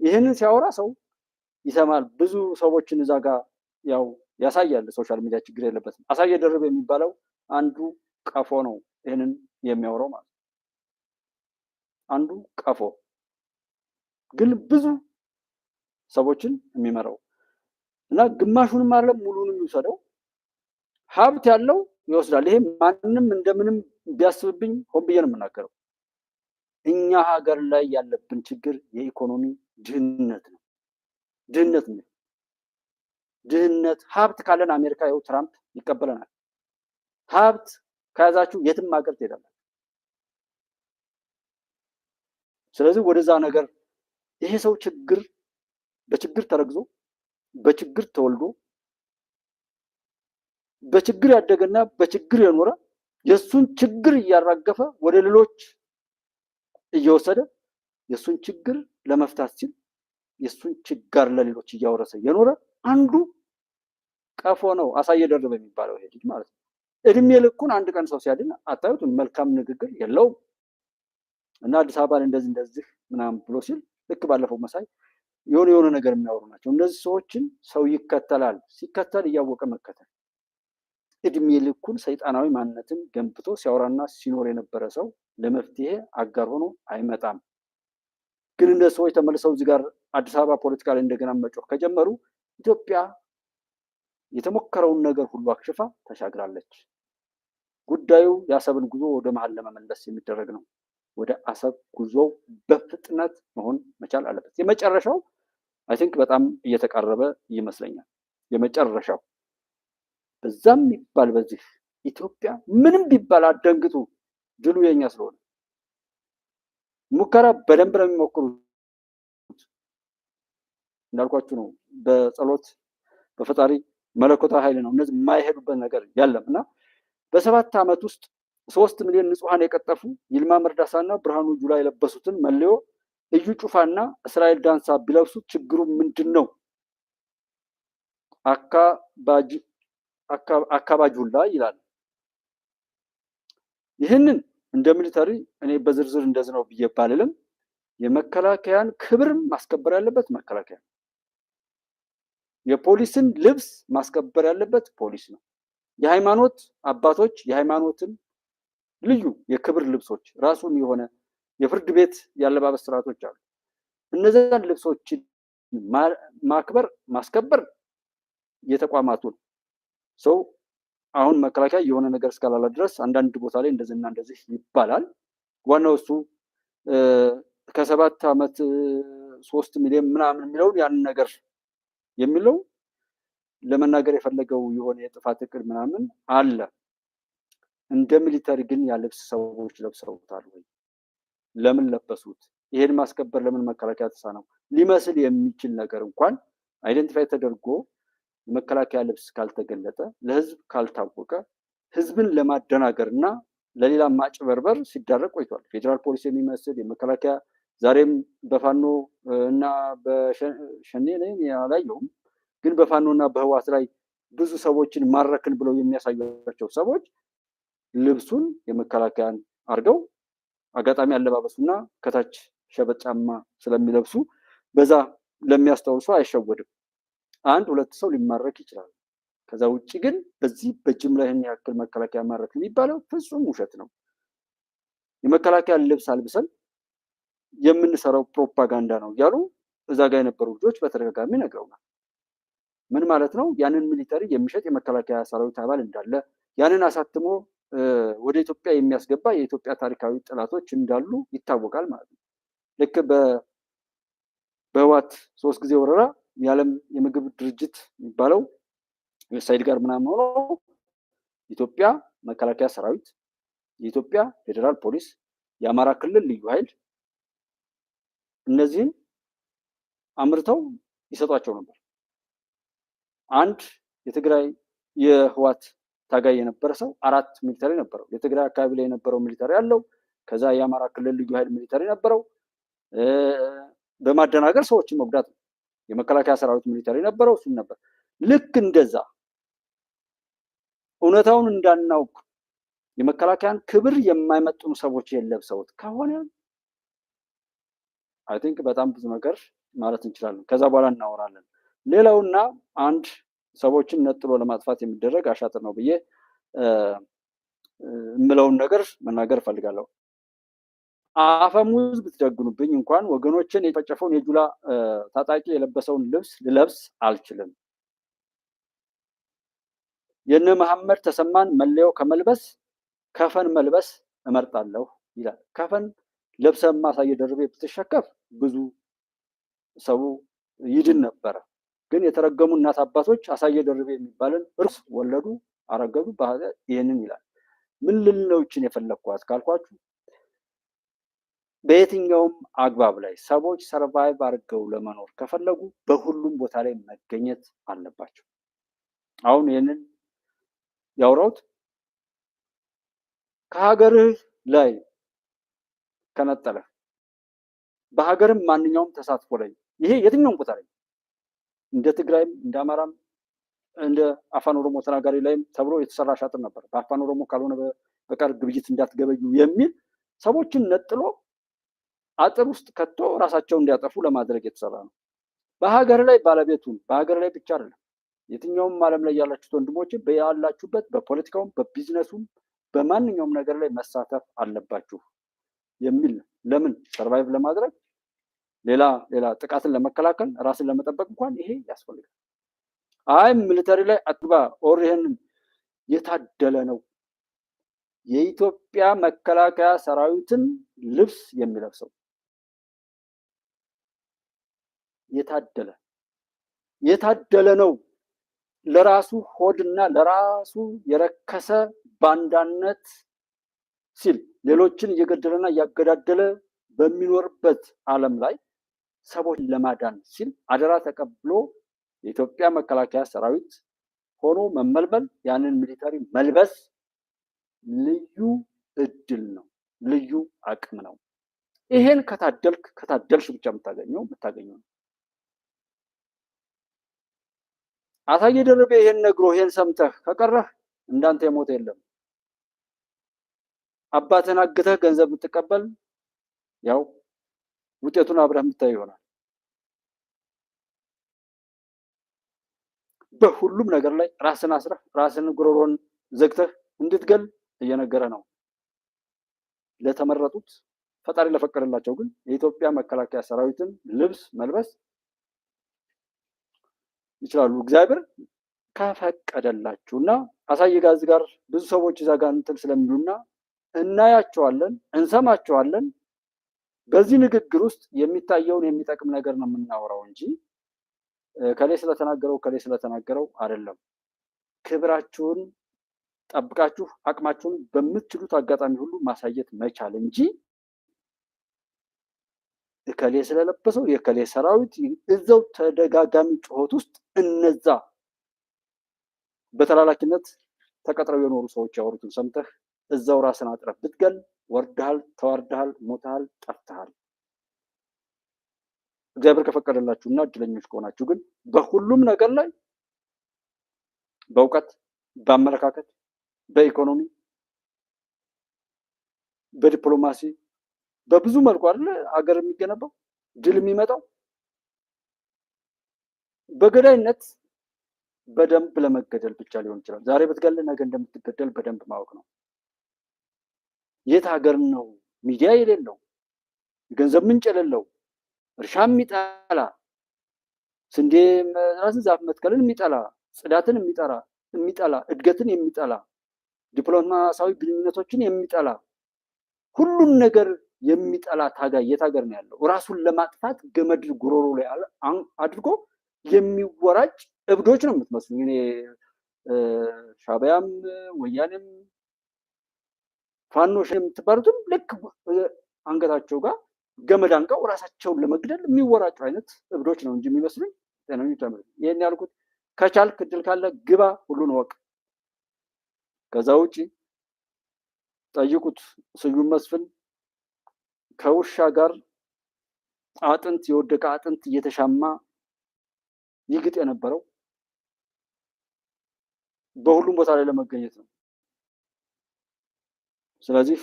ይህንን ሲያወራ ሰው ይሰማል። ብዙ ሰዎችን እዛ ጋር ያው ያሳያል። ሶሻል ሚዲያ ችግር የለበትም። አሳየ ደርብ የሚባለው አንዱ ቀፎ ነው ይህንን የሚያወራው ማለት ነው። አንዱ ቀፎ ግን ብዙ ሰዎችን የሚመራው እና ግማሹንም አይደለም ሙሉንም ይወሰደው ሀብት ያለው ይወስዳል። ይሄ ማንም እንደምንም ቢያስብብኝ ሆን ብዬ ነው የምናገረው። እኛ ሀገር ላይ ያለብን ችግር የኢኮኖሚ ድህነት ነው። ድህነት ሀብት ካለን አሜሪካ ይኸው ትራምፕ ይቀበለናል። ሀብት ከያዛችሁ የትም ሀገር ትሄዳላችሁ። ስለዚህ ወደዛ ነገር ይሄ ሰው በችግር ተረግዞ በችግር ተወልዶ በችግር ያደገና በችግር የኖረ የሱን ችግር እያራገፈ ወደ ሌሎች እየወሰደ የሱን ችግር ለመፍታት ሲል የሱን ችጋር ለሌሎች እያወረሰ የኖረ አንዱ ቀፎ ነው። አሳየ ደርበ የሚባለው ይሄ ልጅ ማለት ነው። እድሜ ልኩን አንድ ቀን ሰው ሲያድን አታዩትም? መልካም ንግግር የለውም። እና አዲስ አበባ እንደዚህ ምናምን ብሎ ሲል ልክ ባለፈው መሳይ የሆነ ነገር የሚያወሩ ናቸው። እነዚህ ሰዎችን ሰው ይከተላል። ሲከተል እያወቀ መከተል። እድሜ ልኩን ሰይጣናዊ ማንነትን ገንብቶ ሲያወራና ሲኖር የነበረ ሰው ለመፍትሄ አጋር ሆኖ አይመጣም። ግን እነዚህ ሰዎች ተመልሰው እዚህ ጋር አዲስ አበባ ፖለቲካ ላይ እንደገና መጮህ ከጀመሩ ኢትዮጵያ የተሞከረውን ነገር ሁሉ አክሽፋ ተሻግራለች። ጉዳዩ የአሰብን ጉዞ ወደ መሀል ለመመለስ የሚደረግ ነው። ወደ አሰብ ጉዞው በፍጥነት መሆን መቻል አለበት። የመጨረሻው አይ ቲንክ በጣም እየተቃረበ ይመስለኛል። የመጨረሻው በዛም ይባል በዚህ ኢትዮጵያ ምንም ቢባል አደንግጡ፣ ድሉ የኛ ስለሆነ ሙከራ በደንብ ነው የሚሞክሩት። እንዳልኳችሁ ነው። በጸሎት በፈጣሪ መለኮታዊ ኃይል ነው እነዚህ የማይሄዱበት ነገር ያለም እና በ7 ዓመት ውስጥ 3 ሚሊዮን ንጹሃን የቀጠፉ ይልማ መርዳሳና ብርሃኑ ጁላ የለበሱትን መለዮ እዩ ጩፋና እስራኤል ዳንሳ ቢለብሱት ችግሩ ምንድን ነው? አካባጁላ ይላል። ይህንን እንደ ሚሊተሪ እኔ በዝርዝር እንደዚህ ነው ብዬ ባልልም የመከላከያን ክብር ማስከበር ያለበት መከላከያ፣ የፖሊስን ልብስ ማስከበር ያለበት ፖሊስ ነው። የሃይማኖት አባቶች የሃይማኖትን ልዩ የክብር ልብሶች ራሱን የሆነ የፍርድ ቤት ያለባበስ ስርዓቶች አሉ። እነዚያን ልብሶችን ማክበር ማስከበር የተቋማቱን ሰው አሁን መከላከያ የሆነ ነገር እስካላላ ድረስ አንዳንድ ቦታ ላይ እንደዚህና እንደዚህ ይባላል። ዋናው እሱ ከ7 ዓመት 3 ሚሊዮን ምናምን የሚለውን ያንን ነገር የሚለው ለመናገር የፈለገው የሆነ የጥፋት እቅድ ምናምን አለ። እንደ ሚሊተሪ ግን ያለብስ ሰዎች ለብሰውታል ወይ? ለምን ለበሱት? ይሄን ማስከበር ለምን መከላከያ ተሳነው? ሊመስል የሚችል ነገር እንኳን አይደንቲፋይ ተደርጎ የመከላከያ ልብስ ካልተገለጠ ለህዝብ ካልታወቀ ህዝብን ለማደናገር እና ለሌላ ማጭበርበር ሲዳረግ ቆይቷል። ፌዴራል ፖሊስ የሚመስል የመከላከያ ዛሬም በፋኖ እና በሸኔ ላይ ያላየውም፣ ግን በፋኖ እና በህዋት ላይ ብዙ ሰዎችን ማረክን ብለው የሚያሳዩቸው ሰዎች ልብሱን የመከላከያን አድርገው አጋጣሚ አለባበሱና ከታች ሸበጥ ጫማ ስለሚለብሱ በዛ ለሚያስታውሱ አይሸወድም። 1-2 ሰው ሊማረክ ይችላል። ከዛ ውጭ ግን በዚህ በጅምላ ይህን ያክል መከላከያ ማረክ የሚባለው ፍጹም ውሸት ነው። የመከላከያ ልብስ አልብሰን የምንሰራው ፕሮፓጋንዳ ነው እያሉ እዛ ጋር የነበሩ ልጆች በተደጋጋሚ ነግረውናል። ምን ማለት ነው? ያንን ሚሊተሪ የሚሸጥ የመከላከያ ሰራዊት አባል እንዳለ ያንን አሳትሞ ወደ ኢትዮጵያ የሚያስገባ የኢትዮጵያ ታሪካዊ ጠላቶች እንዳሉ ይታወቃል ማለት ነው። ልክ በህወሓት 3 ጊዜ ወረራ የዓለም የምግብ ድርጅት የሚባለው ዩኤስአይድ ጋር ምናምን ሆኖ ኢትዮጵያ መከላከያ ሰራዊት፣ የኢትዮጵያ ፌዴራል ፖሊስ፣ የአማራ ክልል ልዩ ኃይል እነዚህን አምርተው ይሰጧቸው ነበር። አንድ የትግራይ የህወሓት ታጋይ የነበረ ሰው 4 ሚሊተሪ ነበረው። የትግራይ አካባቢ ላይ የነበረው ሚሊተሪ አለው። ከዛ የአማራ ክልል ልዩ ኃይል ሚሊተሪ ነበረው። በማደናገር ሰዎችን መጉዳት ነው። የመከላከያ ሰራዊት ሚሊተሪ ነበረው፣ እሱም ነበር። ልክ እንደዛ እውነታውን እንዳናውቅ የመከላከያን ክብር የማይመጥኑ ሰዎች የለብሰውት ከሆነ አይ ቲንክ በጣም ብዙ ነገር ማለት እንችላለን። ከዛ በኋላ እናወራለን። ሌላውና አንድ ሰዎችን ነጥሎ ለማጥፋት የሚደረግ አሻጥር ነው ብዬ የምለውን ነገር መናገር እፈልጋለሁ። አፈሙዝ ብትደግኑብኝ እንኳን ወገኖችን የጨፈጨፈውን የጁላ ታጣቂ የለበሰውን ልብስ ልለብስ አልችልም። የነ መሐመድ ተሰማን መለያው ከመልበስ ከፈን መልበስ እመርጣለሁ ይላል። ከፈን ለብሰማ አሳየ ደርቤ ብትሸከፍ ብዙ ሰው ይድን ነበረ። ግን የተረገሙ እናት አባቶች አሳየ ደርቤ የሚባልን እርስ ወለዱ፣ አረገዱ። ይህንን ይላል። ምን ልል ነው ይችን የፈለግኳት ካልኳችሁ በየትኛውም አግባብ ላይ ሰዎች ሰርቫይቭ አድርገው ለመኖር ከፈለጉ በሁሉም ቦታ ላይ መገኘት አለባቸው። አሁን ይህንን ያወራሁት ከሀገርህ ላይ ከነጠለ በሀገርም ማንኛውም ተሳትፎ ላይ ይሄ የትኛውም ቦታ ላይ እንደ ትግራይም እንደ አማራም እንደ አፋን ኦሮሞ ተናጋሪ ላይም ተብሎ የተሰራ ሻጥር ነበር። በአፋን ኦሮሞ ካልሆነ በቀር ግብይት እንዳትገበዩ የሚል ሰዎችን ነጥሎ አጥር ውስጥ ከቶ ራሳቸውን እንዲያጠፉ ለማድረግ የተሰራ ነው። በሀገር ላይ ባለቤቱን በሀገር ላይ ብቻ አይደለም የትኛውም ዓለም ላይ ያላችሁት ወንድሞች ያላችሁበት በፖለቲካውም በቢዝነሱም በማንኛውም ነገር ላይ መሳተፍ አለባችሁ የሚል ነው። ለምን ሰርቫይቭ ለማድረግ ሌላ ጥቃትን ለመከላከል ራስን ለመጠበቅ እንኳን ይሄ ያስፈልጋል። አይ ሚሊተሪ ላይ አትግባ ኦር ይሄንን የታደለ ነው የኢትዮጵያ መከላከያ ሰራዊትን ልብስ የሚለብሰው የታደለ ነው። ለራሱ ሆድና ለራሱ የረከሰ ባንዳነት ሲል ሌሎችን እየገደለና እያገዳደለ በሚኖርበት ዓለም ላይ ሰዎች ለማዳን ሲል አደራ ተቀብሎ የኢትዮጵያ መከላከያ ሰራዊት ሆኖ መመልመል ያንን ሚሊተሪ መልበስ ልዩ እድል ነው፣ ልዩ አቅም ነው። ይሄን ከታደልሽ ብቻ የምታገኘው ነው። አሳየ ደርቤ ይሄን ነግሮ ይሄን ሰምተህ ከቀረህ እንዳንተ የሞተ የለም። አባትህን አግተህ ገንዘብ የምትቀበል ያው ውጤቱን አብረህ የምታይ ይሆናል። በሁሉም ነገር ላይ ራስን አስረህ ራስን ጉሮሮን ዘግተህ እንድትገል እየነገረ ነው። ለተመረጡት ፈጣሪ ለፈቀደላቸው ግን የኢትዮጵያ መከላከያ ሰራዊትን ልብስ መልበስ ይችላሉ እግዚአብሔር ከፈቀደላችሁና አሳየ ጋዝ ጋር ብዙ ሰዎች እዛ ጋር እንትን ስለሚሉና እናያቸዋለን፣ እንሰማቸዋለን። በዚህ ንግግር ውስጥ የሚታየውን የሚጠቅም ነገር ነው የምናወራው እንጂ ከሌ ስለተናገረው አይደለም። ክብራችሁን ጠብቃችሁ አቅማችሁን በምትችሉት አጋጣሚ ሁሉ ማሳየት መቻል እንጂ እከሌ ስለለበሰው የከሌ ሰራዊት እዛው ተደጋጋሚ ጩኸት ውስጥ እነዛ በተላላኪነት ተቀጥረው የኖሩ ሰዎች ያወሩትን ሰምተህ እዛው ራስን አጥረህ ብትገል ወርደሃል፣ ተዋርደሃል፣ ሞተሃል፣ ጠፍተሃል። እግዚአብሔር ከፈቀደላችሁና እድለኞች ከሆናችሁ ግን በሁሉም ነገር ላይ በእውቀት፣ በአመለካከት፣ በኢኮኖሚ፣ በዲፕሎማሲ በብዙ መልኩ አይደለ አገር የሚገነባው ድል የሚመጣው። በገዳይነት በደንብ ለመገደል ብቻ ሊሆን ይችላል። ዛሬ ብትገል ነገ እንደምትገደል በደንብ ማወቅ ነው። የት ሀገር ነው ሚዲያ የሌለው የገንዘብ ምንጭ የሌለው እርሻ የሚጠላ ስንዴ ራስን ዛፍ መትከልን የሚጠላ ጽዳትን የሚጠላ እድገትን የሚጠላ ዲፕሎማሲያዊ ግንኙነቶችን የሚጠላ ሁሉን ነገር የሚጠላ ታጋይ የት ሀገር ነው ያለው? ራሱን ለማጥፋት ገመድ ጉሮሮ ላይ አድርጎ የሚወራጭ እብዶች ነው የምትመስሉኝ። እኔ ሻዕቢያም ወያኔም ፋኖሽ የምትባሉትም ልክ አንገታቸው ጋር ገመድ አንቀው ራሳቸውን ለመግደል የሚወራጩ አይነት እብዶች ነው እንጂ የሚመስሉኝ ጤነኞች ተምር። ይሄን ያልኩት ከቻልክ እድል ካለ ግባ፣ ሁሉን ወቅ። ከዛ ውጪ ጠይቁት ስዩም መስፍን ከውሻ ጋር አጥንት የወደቀ አጥንት እየተሻማ ይግጥ የነበረው በሁሉም ቦታ ላይ ለመገኘት ነው። ስለዚህ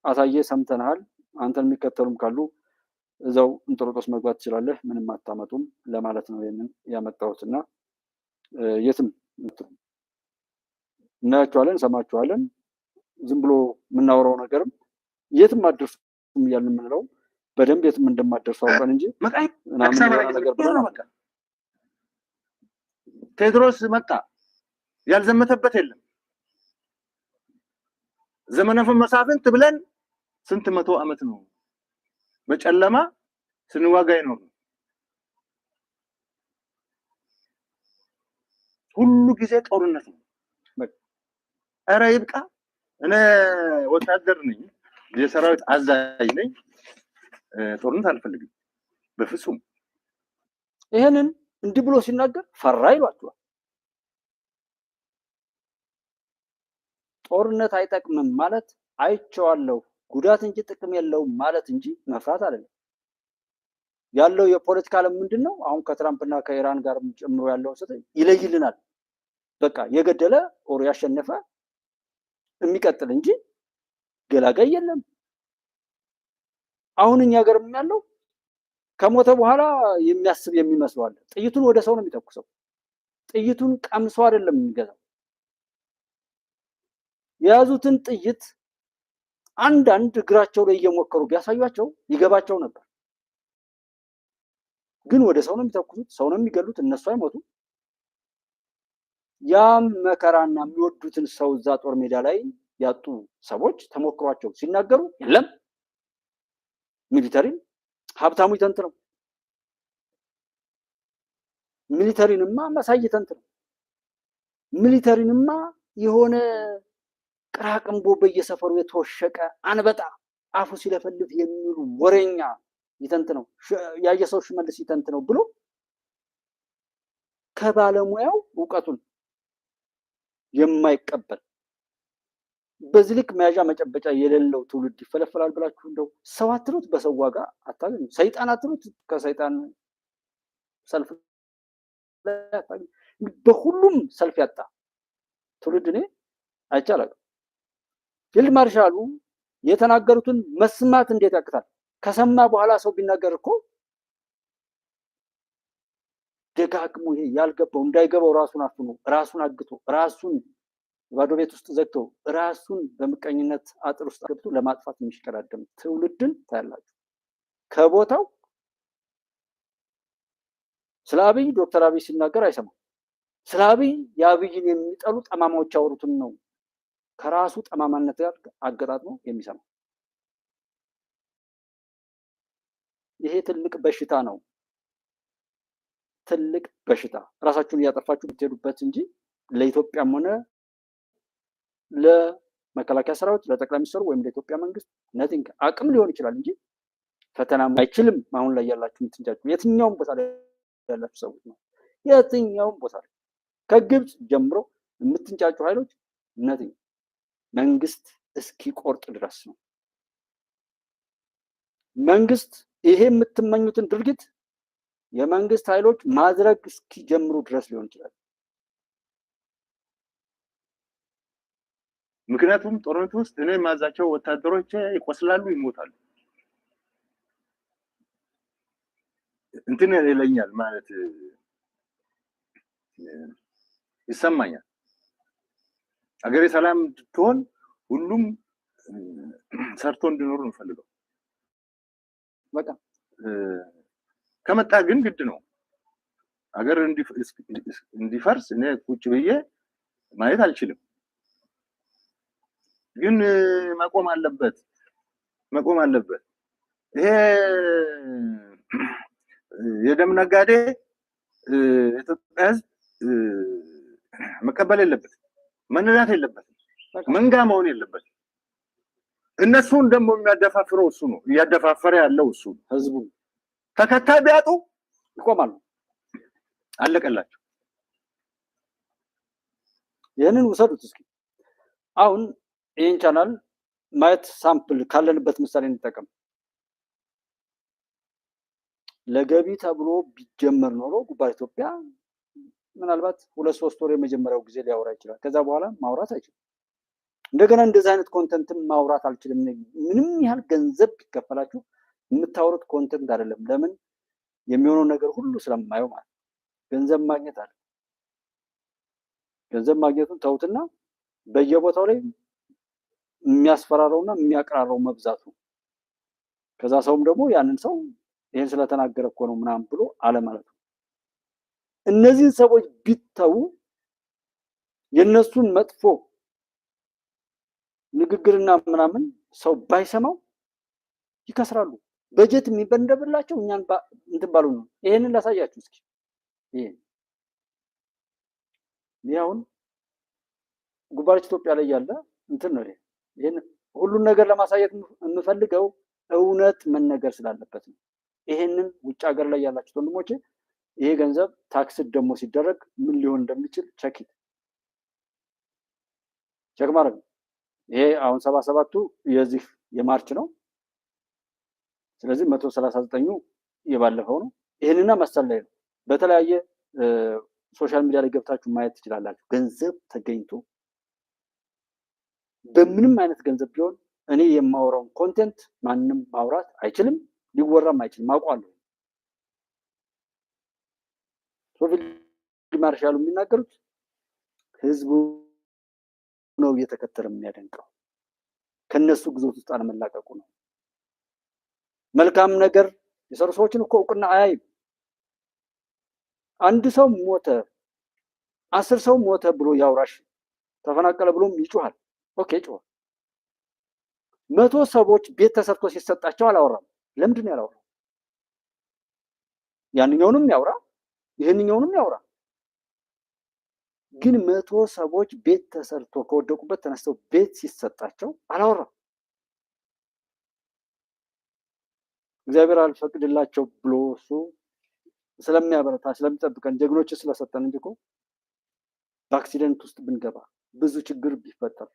አሳየ ሰምተናል። አንተን የሚከተሉም ካሉ እዛው እንጦሮጦስ መግባት ትችላለህ፣ ምንም አታመጡም ለማለት ነው ይሄንን ያመጣሁትና የትም እናያቸዋለን፣ ሰማቸዋለን። ዝም ብሎ የምናወራው ነገርም የትም አደርሱ እያልን የምንለው በደንብ የትም እንደማደርሱ አውቀን እንጂ ቴዎድሮስ መጣ ያልዘመተበት የለም። ዘመነ መሳፍንት ብለን ስንት መቶ ዓመት ነው በጨለማ ስንዋጋ ይኖር። ሁሉ ጊዜ ጦርነት ነው። ኧረ ይብቃ። እኔ ወታደር ነኝ፣ የሰራዊት አዛዥ ነኝ። ጦርነት አልፈልግም በፍጹም። ይሄንን እንዲህ ብሎ ሲናገር ፈራ ይሏቸዋል። ጦርነት አይጠቅምም ማለት አይቼዋለሁ ጉዳት እንጂ ጥቅም የለውም ማለት እንጂ መፍራት አይደለም። ያለው የፖለቲካ ዓለም ምንድነው? አሁን ከትራምፕና ከኢራን ጋር ጨምሮ ያለው ይለይልናል። በቃ የገደለ ኦር ያሸነፈ የሚቀጥል እንጂ ገላጋይ የለም። አሁን እኛ ሀገርም ያለው ከሞተ በኋላ የሚያስብ የሚመስለው አለ። ጥይቱን ወደ ሰው ነው የሚተኩሰው። ጥይቱን ቀምሶ አይደለም የሚገዛው። የያዙትን ጥይት አንዳንድ እግራቸው ላይ እየሞከሩ ቢያሳዩቸው ይገባቸው ነበር። ግን ወደ ሰው ነው የሚተኩሱት፣ ሰው ነው የሚገሉት፣ እነሱ አይሞቱም። ያም መከራና የሚወዱትን ሰው እዛ ጦር ሜዳ ላይ ያጡ ሰዎች ተሞክሯቸው ሲናገሩ የለም ሚሊተሪ ሀብታሙ ይተንትነው፣ ሚሊተሪንማ መሳይ ተንትነው፣ ሚሊተሪንማ የሆነ ቅራቅንቦ በየሰፈሩ የተወሸቀ አንበጣ አፉ ሲለፈልፍ የሚሉ ወሬኛ ይተንትነው፣ ያየሰው ሽመልስ ይተንትነው ብሎ ከባለሙያው እውቀቱን የማይቀበል በዚህ ልክ መያዣ መጨበጫ የሌለው ትውልድ ይፈለፈላል ብላችሁ እንደው ሰው አትሉት፣ በሰው ዋጋ አታገኙ። ሰይጣን አትሉት፣ ከሰይጣን ሰልፍ አታገኙ። በሁሉም ሰልፍ ያጣ ትውልድ እኔ አይቻልም። ፊልድ ማርሻሉ የተናገሩትን መስማት እንዴት ያቅታል? ከሰማ በኋላ ሰው ቢናገር እኮ ደጋግሞ ይሄ ያልገባው እንዳይገባው ራሱን አፍኖ ራሱን አግቶ ራሱን ባዶ ቤት ውስጥ ዘግቶ ራሱን በምቀኝነት አጥር ውስጥ ገብቶ ለማጥፋት የሚሽቀዳደም ትውልድን ታያላችሁ። ከቦታው ስለ አብይ ዶክተር አብይ ሲናገር አይሰማም። ስለ አብይ የአብይን የሚጠሉ ጠማማዎች ያወሩትን ነው ከራሱ ጠማማነት ጋር አገጣጥሞ የሚሰማው። ይሄ ትልቅ በሽታ ነው። ትልቅ በሽታ ራሳችሁን እያጠፋችሁ ብትሄዱበት እንጂ ለኢትዮጵያም ሆነ ለመከላከያ ሰራዊት ለጠቅላይ ሚኒስትሩ ወይም ለኢትዮጵያ መንግስት ነቲንግ አቅም ሊሆን ይችላል እንጂ ፈተና አይችልም። አሁን ላይ ያላችሁ የምትንጫጩ የትኛውም ቦታ ላይ ያላችሁ ሰዎች ነው። የትኛውም ቦታ ላይ ከግብጽ ጀምሮ የምትንጫጩ ኃይሎች ነቲንግ መንግስት እስኪቆርጥ ድረስ ነው። መንግስት ይሄ የምትመኙትን ድርጊት የመንግስት ኃይሎች ማድረግ እስኪጀምሩ ድረስ ሊሆን ይችላል። ምክንያቱም ጦርነቱ ውስጥ እኔ ማዛቸው ወታደሮች ይቆስላሉ፣ ይሞታሉ። እንትን ይለኛል ማለት ይሰማኛል። አገሬ ሰላም እንድትሆን ሁሉም ሰርቶ እንዲኖር ነው ፈልገው። በቃ ከመጣ ግን ግድ ነው አገር እንዲፈርስ እኔ ቁጭ ብዬ ማየት አልችልም። ግን መቆም አለበት። ይሄ የደም ነጋዴ ኢትዮጵያ ሕዝብ መቀበል የለበትም፣ መነዳት የለበትም፣ መንጋ መሆን የለበትም። እነሱን ደግሞ የሚያደፋፍረው እሱ ነው፣ እያደፋፈረ ያለው እሱ። ህዝቡ ተከታይ ቢያጡ ይቆማሉ፣ አለቀላቸው። ይህንን ውሰዱት እስኪ። አሁን ይህን ቻናል ማየት ሳምፕል ካለንበት ምሳሌ እንጠቀም። ለገቢ ተብሎ ቢጀመር ኖሮ ጉባኤ ኢትዮጵያ ምናልባት 2-3 ወር የመጀመሪያው ጊዜ ሊያወራ ይችላል። ከዛ በኋላ ማውራት አይችልም። እንደገና እንደዚህ አይነት ኮንተንትም ማውራት አልችልም። ምንም ያህል ገንዘብ ቢከፈላችሁ የምታወሩት ኮንተንት አይደለም። ለምን? የሚሆነው ነገር ሁሉ ስለማየው ማለት ገንዘብ ማግኘት አለ። ገንዘብ ማግኘቱን ተውትና በየቦታው ላይ የሚያስፈራረውና የሚያቀራረው መብዛቱ፣ ከዛ ሰውም ደግሞ ያንን ሰው ይሄን ስለተናገረ እኮ ነው ምናምን ብሎ አለ ማለት ነው። እነዚህን ሰዎች ቢተው የነሱን መጥፎ ንግግርና ምናምን ሰው ባይሰማው ይከስራሉ። በጀት የሚበንደብላቸው እኛን እንትን ባሉ ነው። ይሄንን ላሳያችሁ እስኪ። ይሄ አሁን ጉባኤ ኢትዮጵያ ላይ ያለ እንትን ነው። ይሄን ሁሉን ነገር ለማሳየት የምፈልገው እውነት መነገር ስላለበት ነው። ይሄንን ውጭ ሀገር ላይ ያላችሁ ወንድሞቼ ይሄ ገንዘብ ታክስ ደግሞ ሲደረግ ምን ሊሆን እንደሚችል ቸክ ማድረግ ነው። ይሄ አሁን 77ቱ የዚህ የማርች ነው። ስለዚህ 139ኙ የባለፈው ነው። ይሄንና መሰል ላይ ነው። በተለያየ ሶሻል ሚዲያ ላይ ገብታችሁ ማየት ትችላላችሁ። ገንዘብ ተገኝቶ በምንም አይነት ገንዘብ ቢሆን እኔ የማወራውን ኮንቴንት ማንም ማውራት አይችልም፣ ሊወራም አይችልም። አውቃለሁ። ፊልድ ማርሻሉ የሚናገሩት ህዝቡ ነው እየተከተለ የሚያደንቀው፣ ከነሱ ግዞት ውስጥ አለመላቀቁ ነው። መልካም ነገር የሰሩ ሰዎችን እኮ እውቅና አያይም። አንድ ሰው ሞተ፣ 10 ሰው ሞተ ብሎ ያውራሽ፣ ተፈናቀለ ብሎም ይጮሃል። ኦኬ ጮህ። 100 ሰዎች ቤት ተሰርቶ ሲሰጣቸው አላወራም። ለምንድን ነው ያላወራው? ያንኛውንም ያውራ ይሄንኛውንም ያውራ። ግን 100 ሰዎች ቤት ተሰርቶ ከወደቁበት ተነስተው ቤት ሲሰጣቸው አላወራም። እግዚአብሔር አልፈቅድላቸው ብሎ እሱ ስለሚያበረታ ስለሚጠብቀን ጀግኖች ስለሰጠን እንጂ እኮ በአክሲደንት ውስጥ ብንገባ ብዙ ችግር ቢፈጠር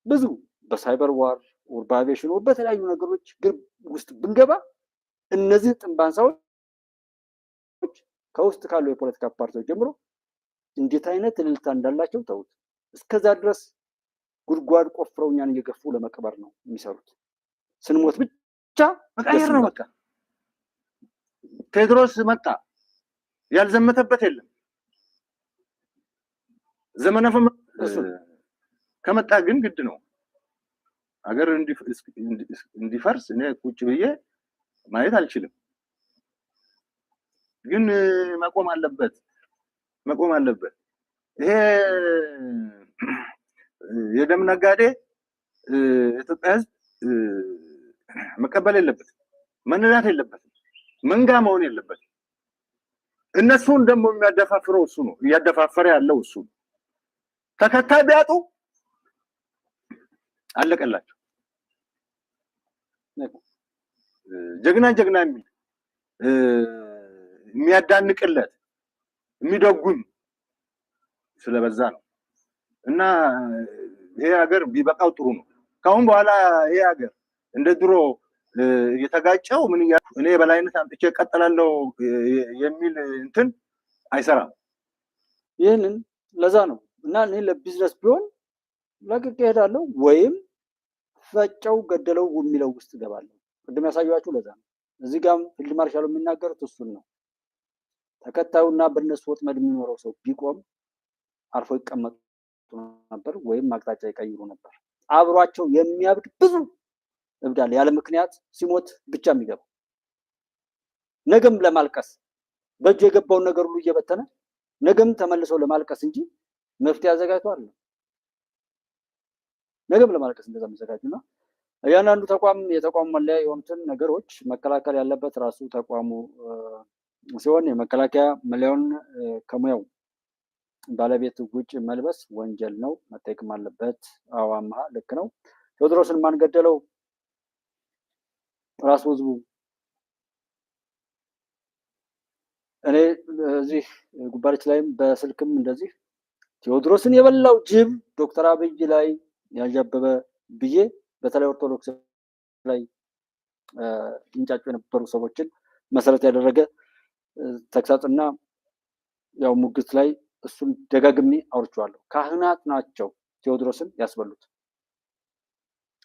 ብዙ በሳይበር ዋር በአቪዬሽን በተለያዩ ነገሮች ውስጥ ብንገባ እነዚህ ጥንባንሳዎች ከውስጥ ካሉ የፖለቲካ ፓርቲዎች ጀምሮ እንዴት አይነት እልልታ እንዳላቸው ተውት። እስከዛ ድረስ ጉድጓድ ቆፍረው እኛን እየገፉ ለመቅበር ነው የሚሰሩት። ስንሞት ብቻ መቃየር ነው በቃ። ቴዎድሮስ መጣ፣ ያልዘመተበት የለም። ዘመነ ከመጣ ግን ግድ ነው ሀገር እንዲፈርስ እኔ ቁጭ ብዬ ማየት አልችልም። ግን መቆም አለበት። ይሄ የደም ነጋዴ ኢትዮጵያ ሕዝብ መቀበል የለበትም፣ መነዳት የለበትም፣ መንጋ መሆን የለበትም። እነሱን ደግሞ የሚያደፋፍረው እሱ ነው፣ እያደፋፈረ ያለው እሱ ነው። ተከታይ ቢያጡ አለቀላቸው። ጀግና የሚል የሚያዳንቅለት የሚደጉም ስለበዛ ነው። እና ይሄ ሀገር ቢበቃው ጥሩ ነው። ካሁን በኋላ ይሄ ሀገር እንደ ድሮ እየተጋጨው ምን እኔ በላይነት አምጥቼ እቀጥላለሁ የሚል እንትን አይሰራም። ይህንን ለዛ ነው እና እኔ ለቢዝነስ ቢሆን ለቅቄ እሄዳለሁ ወይም ፈጨው ገደለው የሚለው ውስጥ እገባለሁ። ቅድም ያሳየኋችሁ ለዛ ነው። እዚህ ጋር ፊልድ ማርሻሉ የሚናገሩት እሱን ነው። ተከታዩና በእነሱ ወጥመድ የሚኖረው ሰው ቢቆም አርፎ ይቀመጡ ነበር ወይም አቅጣጫ ይቀይሩ ነበር። አብሯቸው የሚያብድ ብዙ እብዳል ያለ ምክንያት ሲሞት ብቻ የሚገባ ነገም ለማልቀስ በእጁ የገባውን ነገር ሁሉ እየበተነ ነገም ተመልሰው ለማልቀስ እንጂ መፍትሄ አዘጋጅቷል። ነገም ለማልቀስ እንደዛ መዘጋጁና እያንዳንዱ ተቋም የተቋሙ መለያ የሆኑትን ነገሮች መከላከል ያለበት ራሱ ተቋሙ ሲሆን የመከላከያ መለያውን ከሙያው ባለቤት ውጭ መልበስ ወንጀል ነው፣ መጠየቅም አለበት። አዋማ ልክ ነው። ቴዎድሮስን ማን ገደለው? ራሱ ህዝቡ። እኔ እዚህ ጉባኤች ላይም በስልክም እንደዚህ ቴዎድሮስን የበላው ጅብ ዶክተር አብይ ላይ ያዣበበ ብዬ በተለይ ኦርቶዶክስ ላይ እንጫጩ የነበሩ ሰዎችን መሰረት ያደረገ ተግሳጽና ያው ሙግት ላይ እሱን ደጋግሜ አውርቼዋለሁ። ካህናት ናቸው ቴዎድሮስን ያስበሉት።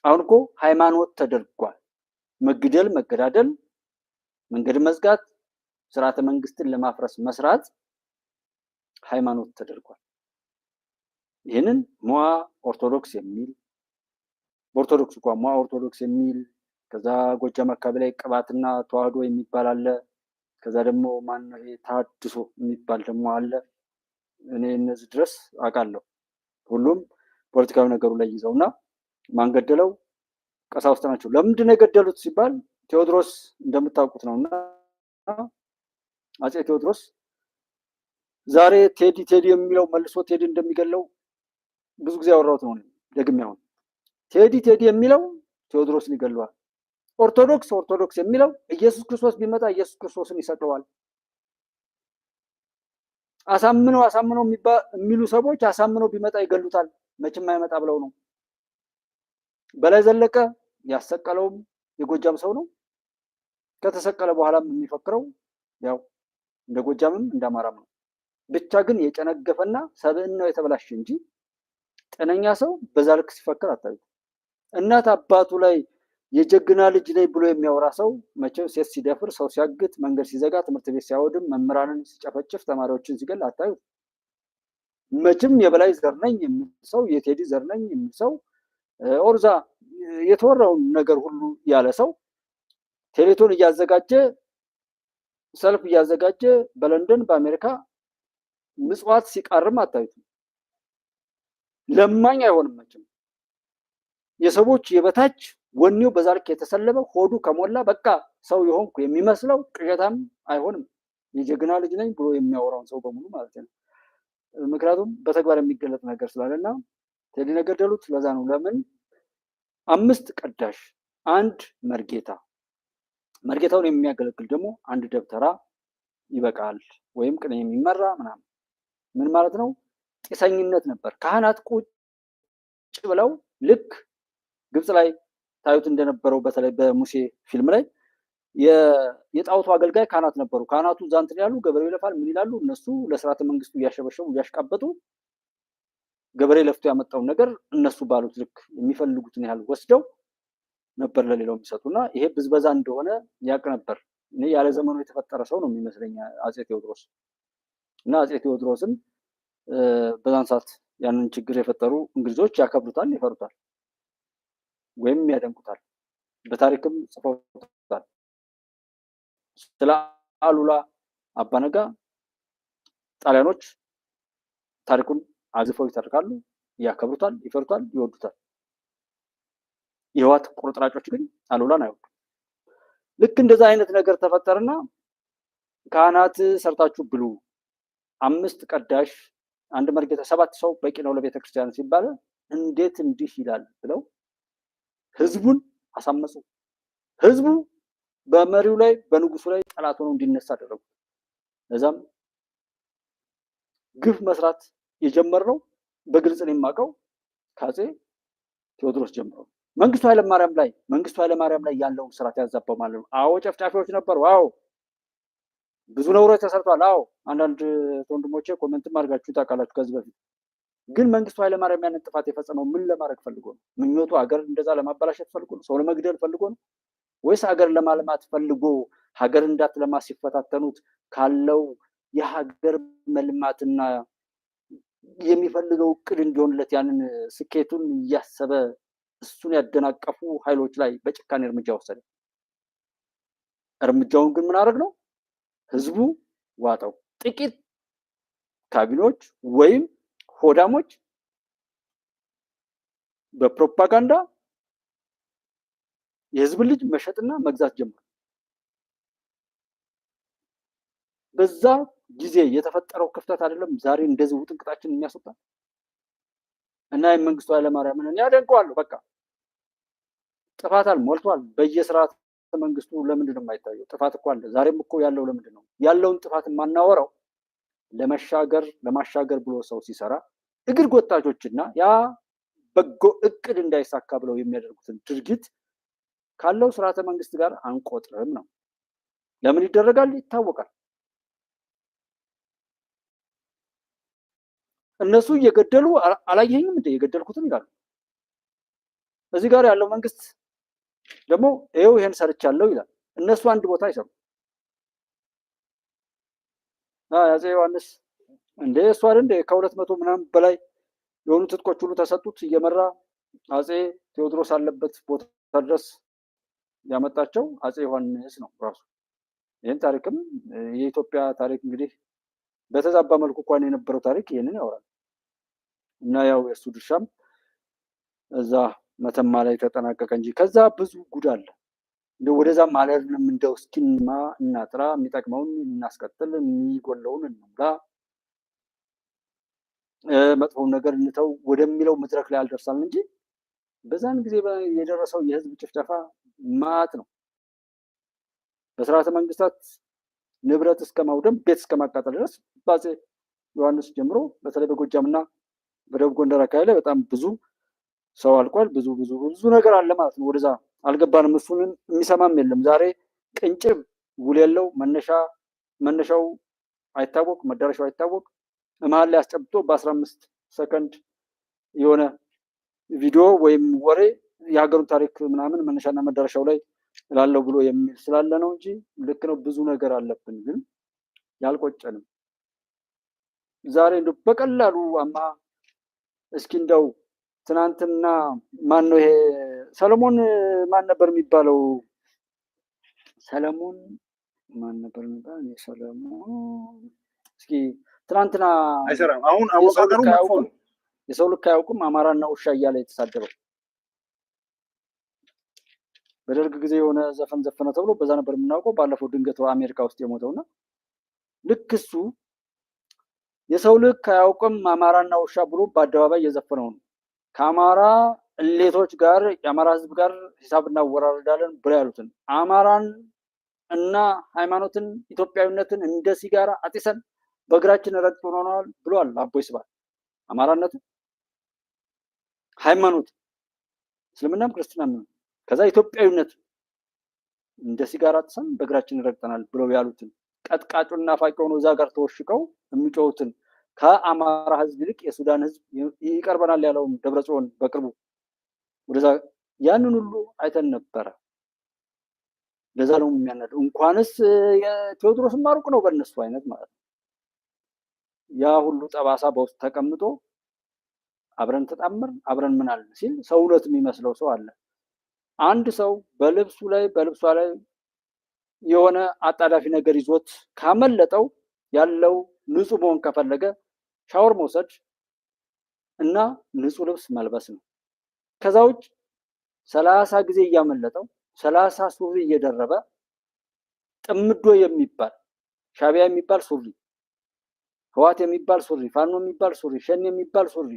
አሁን እኮ ሃይማኖት ተደርጓል። መግደል፣ መገዳደል፣ መንገድ መዝጋት፣ ስርዓተ መንግስትን ለማፍረስ መስራት ሃይማኖት ተደርጓል። ይህንን ሞዓ ኦርቶዶክስ የሚል በኦርቶዶክስ እንኳን ሞዓ ኦርቶዶክስ የሚል ከዛ ጎጃም አካባቢ ላይ ቅባትና ተዋህዶ የሚባል አለ። ከዛ ደግሞ ማነው ይሄ ታድሶ የሚባል ደግሞ አለ። እኔ እነዚህ ድረስ አውቃለሁ። ሁሉም ፖለቲካዊ ነገሩ ላይ ይዘውና ማንገደለው ቀሳውስት ናቸው። ለምንድን ነው የገደሉት ሲባል ቴዎድሮስ እንደምታውቁት ነውና አፄ ቴዎድሮስ ዛሬ ቴዲ የሚለው መልሶ ቴዲ እንደሚገለው ብዙ ጊዜ ያወራሁት ነው። ደግሜ አሁን ቴዲ የሚለው ቴዎድሮስን ይገለዋል። ኦርቶዶክስ የሚለው ኢየሱስ ክርስቶስ ቢመጣ ኢየሱስ ክርስቶስን ይሰቅለዋል። አሳምነው የሚሉ ሰዎች አሳምነው ቢመጣ ይገሉታል። መቼም አይመጣ ብለው ነው። በላይ ዘለቀ ያሰቀለውም የጎጃም ሰው ነው። ከተሰቀለ በኋላም የሚፈክረው ያው እንደ ጎጃምም እንደ አማራም ነው። ብቻ ግን የጨነገፈና ሰብዕናው የተበላሸ እንጂ ጤነኛ ሰው በዛ ልክ ሲፈክር አታዩት። እናት አባቱ ላይ የጀግና ልጅ ነኝ ብሎ የሚያወራ ሰው መቼም ሴት ሲደፍር፣ ሰው ሲያግት፣ መንገድ ሲዘጋ፣ ትምህርት ቤት ሲያወድም፣ መምህራንን ሲጨፈጭፍ፣ ተማሪዎችን ሲገል አታዩት። መቼም የበላይ ዘር ነኝ የሚል ሰው፣ የቴዲ ዘር ነኝ የሚል ሰው፣ ኦርዛ የተወራውን ነገር ሁሉ ያለ ሰው ቴሌቶን እያዘጋጀ ሰልፍ እያዘጋጀ በለንደን በአሜሪካ ምጽዋት ሲቃርም አታዩት። ለማኝ አይሆንም መቼም። የሰዎች የበታች ወኔው በዛ ልክ የተሰለበ ሆዱ ከሞላ በቃ ሰው የሆንኩ የሚመስለው ቅዠታም አይሆንም። የጀግና ልጅ ነኝ ብሎ የሚያወራውን ሰው በሙሉ ማለት ነው። ምክንያቱም በተግባር የሚገለጥ ነገር ስላለና ቴዲን የገደሉት ለዛ ነው። ለምን 5 ቀዳሽ 1 መርጌታ፣ መርጌታውን የሚያገለግል ደግሞ 1 ደብተራ ይበቃል፣ ወይም ቅኔ የሚመራ ምናምን። ምን ማለት ነው? ጢሰኝነት ነበር። ካህናት ቁጭ ብለው ልክ ግብጽ ላይ ታዩት እንደነበረው በተለይ በሙሴ ፊልም ላይ የጣዖቱ አገልጋይ ካህናት ነበሩ። ካህናቱ እዛ እንትን ያሉ፣ ገበሬው ይለፋል ምን ይላሉ፣ እነሱ ለስርዓተ መንግስቱ እያሸበሸቡ እያሽቃበጡ ገበሬ ለፍቶ ያመጣውን ነገር እነሱ ባሉት ልክ የሚፈልጉትን ያህል ወስደው ነበር ለሌላው የሚሰጡና ይሄ ብዝበዛ እንደሆነ ያውቅ ነበር። እኔ ያለ ዘመኑ የተፈጠረ ሰው ነው የሚመስለኝ አጼ ቴዎድሮስ። እና አጼ ቴዎድሮስን በዛን ሰዓት ያንን ችግር የፈጠሩ እንግሊዞች ያከብሩታል፣ ይፈሩታል፣ ወይም ያደንቁታል። በታሪክም ጽፈውታል። ስለ አሉላ አባነጋ ጣሊያኖች ታሪኩን አዝፈው ይተርካሉ፣ ያከብሩታል፣ ይፈሩታል፣ ይወዱታል። የህወሓት ቁርጥራጮች ግን አሉላን አይወዱም። ልክ እንደዛ አይነት ነገር ተፈጠረና ካህናት ሰርታችሁ ብሉ፣ 5 ቀዳሽ 1 መርጌታ 7 ሰው በቂ ነው ለቤተክርስቲያን ሲባል እንዴት እንዲህ ይላል ብለው ህዝቡን አሳመፁ። ህዝቡ በመሪው ላይ በንጉሱ ላይ ጠላት ሆኖ እንዲነሳ አደረጉ። ለዛም ግፍ መስራት የጀመርነው በግልጽ ነው የማውቀው ከአጼ ቴዎድሮስ ጀምሮ መንግስቱ ኃይለማርያም ላይ ያለውን ስርዓት ያዛባው ማለት ነው። አዎ ጨፍጫፊዎች ነበሩ። አዎ ብዙ ነውሮች ተሰርቷል። አዎ አንዳንድ ወንድሞቼ ኮሜንትም አድርጋችሁ ታውቃላችሁ ከዚህ በፊት። ግን መንግስቱ ኃይለማርያም ያንን ጥፋት የፈጸመው ምን ለማድረግ ፈልጎ ነው? ምኞቱ ሀገር እንደዛ ለማበላሸት ፈልጎ ነው? ሰው ለመግደል ፈልጎ ነው? ወይስ ሀገር ለማልማት ፈልጎ ሀገር እንዳትለማ ሲፈታተኑት ካለው የሀገር መልማትና የሚፈልገው እቅድ እንዲሆንለት ያንን ስኬቱን እያሰበ እሱን ያደናቀፉ ኃይሎች ላይ በጭካኔ እርምጃ ወሰደ። እርምጃውን ግን ምን አደረግ ነው? ህዝቡ ዋጠው። ጥቂት ካቢኔዎች ወይም ሆዳሞች በፕሮፓጋንዳ የህዝብ ልጅ መሸጥና መግዛት ጀመሩ። በዛ ጊዜ የተፈጠረው ክፍተት አይደለም ዛሬ እንደዚህ ውጥንቅጣችን የሚያስወጣ እና የመንግስቱ ኃይለማርያምን እኔ አደንቀዋለሁ። በቃ ጥፋታል ሞልቷል። በየስርዓተ መንግስቱ ለምንድን ነው የማይታየው? ጥፋት እኮ አለ። ዛሬም እኮ ያለው ለምንድን ነው ያለውን ጥፋት የማናወራው? ለማሻገር ብሎ ሰው ሲሰራ እግር ጎታቾችና ያ በጎ እቅድ እንዳይሳካ ብለው የሚያደርጉትን ድርጊት ካለው ስርዓተ መንግስት ጋር አንቆጥርም ነው። ለምን ይደረጋል? ይታወቃል። እነሱ እየገደሉ አላየኝም እንደ የገደልኩትን ይላሉ። እዚህ ጋር ያለው መንግስት ደግሞ ይሄው ይሄን ሰርቻለሁ ይላል። እነሱ አንድ ቦታ አይሰሩ። አፄ ዮሐንስ እንደ እሱ አይደል ከ200 ምናምን በላይ የሆኑ ትጥቆች ሁሉ ተሰጡት እየመራ አፄ ቴዎድሮስ አለበት ቦታ ድረስ ያመጣቸው አፄ ዮሐንስ ነው ራሱ። ይሄን ታሪክም የኢትዮጵያ ታሪክ እንግዲህ በተዛባ መልኩ እንኳን የነበረው ታሪክ ይሄንን ያወራል። እና ያው የሱ ድርሻም እዛ መተማ ላይ ተጠናቀቀ እንጂ ከዛ ብዙ ጉድ አለ። እንደው ወደዛ ማለርንም እንደው እስኪንማ እናጥራ፣ የሚጠቅመውን እናስቀጥል፣ የሚጎለውን እንሙላ፣ መጥፎውን ነገር እንተው ወደሚለው መድረክ ላይ አልደርሳል እንጂ በዛን ጊዜ የደረሰው የህዝብ ጭፍጨፋ ማት ነው። በስርዓተ መንግስታት ንብረት እስከ ማውደም ቤት እስከ ማቃጠል ድረስ በአፄ ዮሐንስ ጀምሮ በተለይ በጎጃምና በደቡብ ጎንደር አካባቢ ላይ በጣም ብዙ ሰው አልቋል። ብዙ ነገር አለ ማለት ነው። ወደዛ አልገባንም። እሱንም የሚሰማም የለም። ዛሬ ቅንጭብ ውል የለው መነሻው አይታወቅ መዳረሻው አይታወቅ መሀል ላይ አስጨብጦ በ15 ሰከንድ የሆነ ቪዲዮ ወይም ወሬ የሀገሩን ታሪክ ምናምን መነሻና መዳረሻው ላይ ላለው ብሎ የሚል ስላለ ነው እንጂ ልክ ነው። ብዙ ነገር አለብን፣ ግን ያልቆጨንም ዛሬ እንደው በቀላሉ እስኪ እንደው ትናንትና ማን ነው ይሄ ሰለሞን ማን ነበር የሚባለው? ሰለሞን ማን ነበር የሚባለው? ሰለሞን እስኪ ትናንትና አይሰራም። አሁን አወቃቀሩ መጥፎ ነው። የሰው ልክ አያውቅም አማራና ውሻ እያለ የተሳደበው በደርግ ጊዜ የሆነ ዘፈን ዘፈነ ተብሎ በዛ ነበር የምናውቀው። ባለፈው ድንገት አሜሪካ ውስጥ የሞተውና ልክ እሱ የሰው ልክ አያውቅም አማራና ውሻ ብሎ በአደባባይ የዘፈነው ነው። ከአማራ እሌቶች ጋር የአማራ ሕዝብ ጋር ሂሳብ እናወራረዳለን ብለው ያሉትን አማራን እና ሃይማኖትን ኢትዮጵያዊነትን እንደ ሲጋራ አጢሰን በእግራችን ረግጦ ሆነዋል ብሏል አቦይ ስብሃት። አማራነቱ ሃይማኖት እስልምናም ክርስትናም ነው። ከዛ ኢትዮጵያዊነት እንደ ሲጋራ አጥሰን በእግራችን ረግጠናል ብለው ያሉትን ቀጥቃጩና ናፋቂ ሆኖ እዛ ጋር ተወሽቀው የሚጮሁትን ከአማራ ሕዝብ ይልቅ የሱዳን ሕዝብ ይቀርበናል ያለውን ደብረጽዮን በቅርቡ ወደዛ ያንን ሁሉ አይተን ነበረ። ለዛ ነው የሚያነደው። እንኳንስ የቴዎድሮስ ማሩቅ ነው በእነሱ አይነት ማለት ነው። ያ ሁሉ ጠባሳ በውስጥ ተቀምጦ አብረን ተጣመር አብረን ምን አለ ሲል ሰው እውነት የሚመስለው ሰው አለ። አንድ ሰው በልብሷ ላይ የሆነ አጣዳፊ ነገር ይዞት ካመለጠው ያለው ንጹህ መሆን ከፈለገ ሻወር መውሰድ እና ንጹህ ልብስ መልበስ ነው። ከዛ ውጭ 30 ጊዜ እያመለጠው 30 ሱሪ እየደረበ ጥምዶ የሚባል ሻቢያ የሚባል ሱሪ፣ ህዋት የሚባል ሱሪ፣ ፋኖ የሚባል ሱሪ፣ ሸኔ የሚባል ሱሪ፣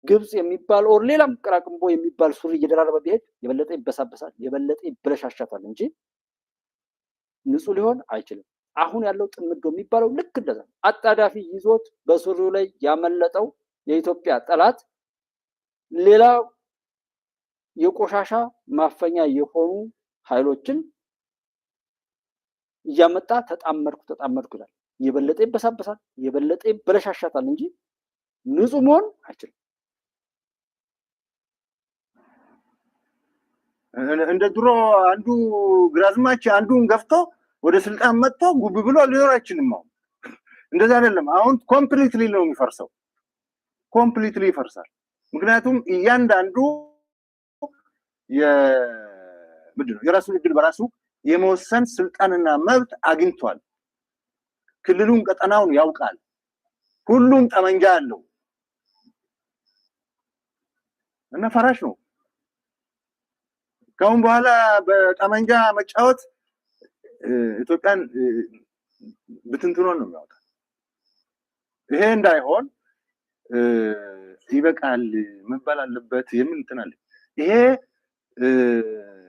ግብጽ የሚባል ኦር ሌላም ቅራቅንቦ የሚባል ሱሪ እየደራረበ ቢሄድ የበለጠ ይበሳበሳል፣ የበለጠ ይበለሻሻታል እንጂ ንጹህ ሊሆን አይችልም። አሁን ያለው ጥምዶ የሚባለው ልክ እንደዛ አጣዳፊ ይዞት በሱሪው ላይ ያመለጠው የኢትዮጵያ ጠላት ሌላ የቆሻሻ ማፈኛ የሆኑ ኃይሎችን እያመጣ ተጣመርኩ ይላል። የበለጠ ይበሳበሳል፣ የበለጠ ይበለሻሻታል እንጂ ንጹህ መሆን አይችልም። እንደ ድሮ አንዱ ግራዝማች አንዱን ገፍቶ ወደ ስልጣን መጥቶ ጉብ ብሎ ሊኖር አይችልም። አሁን እንደዛ አይደለም። አሁን ኮምፕሊትሊ ነው የሚፈርሰው። ኮምፕሊትሊ ይፈርሳል። ምክንያቱም እያንዳንዱ የራሱን እድል በራሱ የመወሰን ስልጣንና መብት አግኝቷል። ክልሉን ቀጠናውን ያውቃል። ሁሉም ጠመንጃ አለው እና ፈራሽ ነው። ካሁን በኋላ በጠመንጃ መጫወት ኢትዮጵያን ብትንትኖን ነው የሚያወጣ። ይሄ እንዳይሆን ይበቃል መባል አለበት የሚል እንትን አለ። ይሄ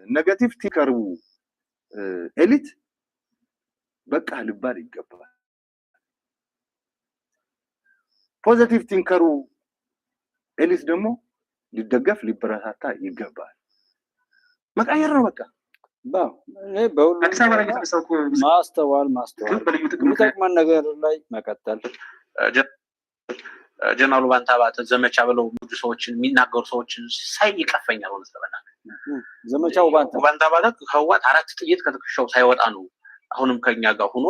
ኔጌቲቭ ቲንከሩ ኤሊት በቃ ልባል ይገባል። ፖዚቲቭ ቲንከሩ ኤሊት ደግሞ ሊደገፍ ሊበረታታ ይገባል። መቃየር ነው በቃ ማስተዋል የሚጠቅመን ነገር ላይ መቀጠል። ጀነራል ባንታባተ ዘመቻ ብለው ብዙ ሰዎችን የሚናገሩ ሰዎችን ሳይ ይቀፈኛል። ሆነ ስለበና ዘመቻው ባንታባተ ከህዋት 4 ጥይት ከትከሻው ሳይወጣ ነው አሁንም ከኛ ጋር ሆኖ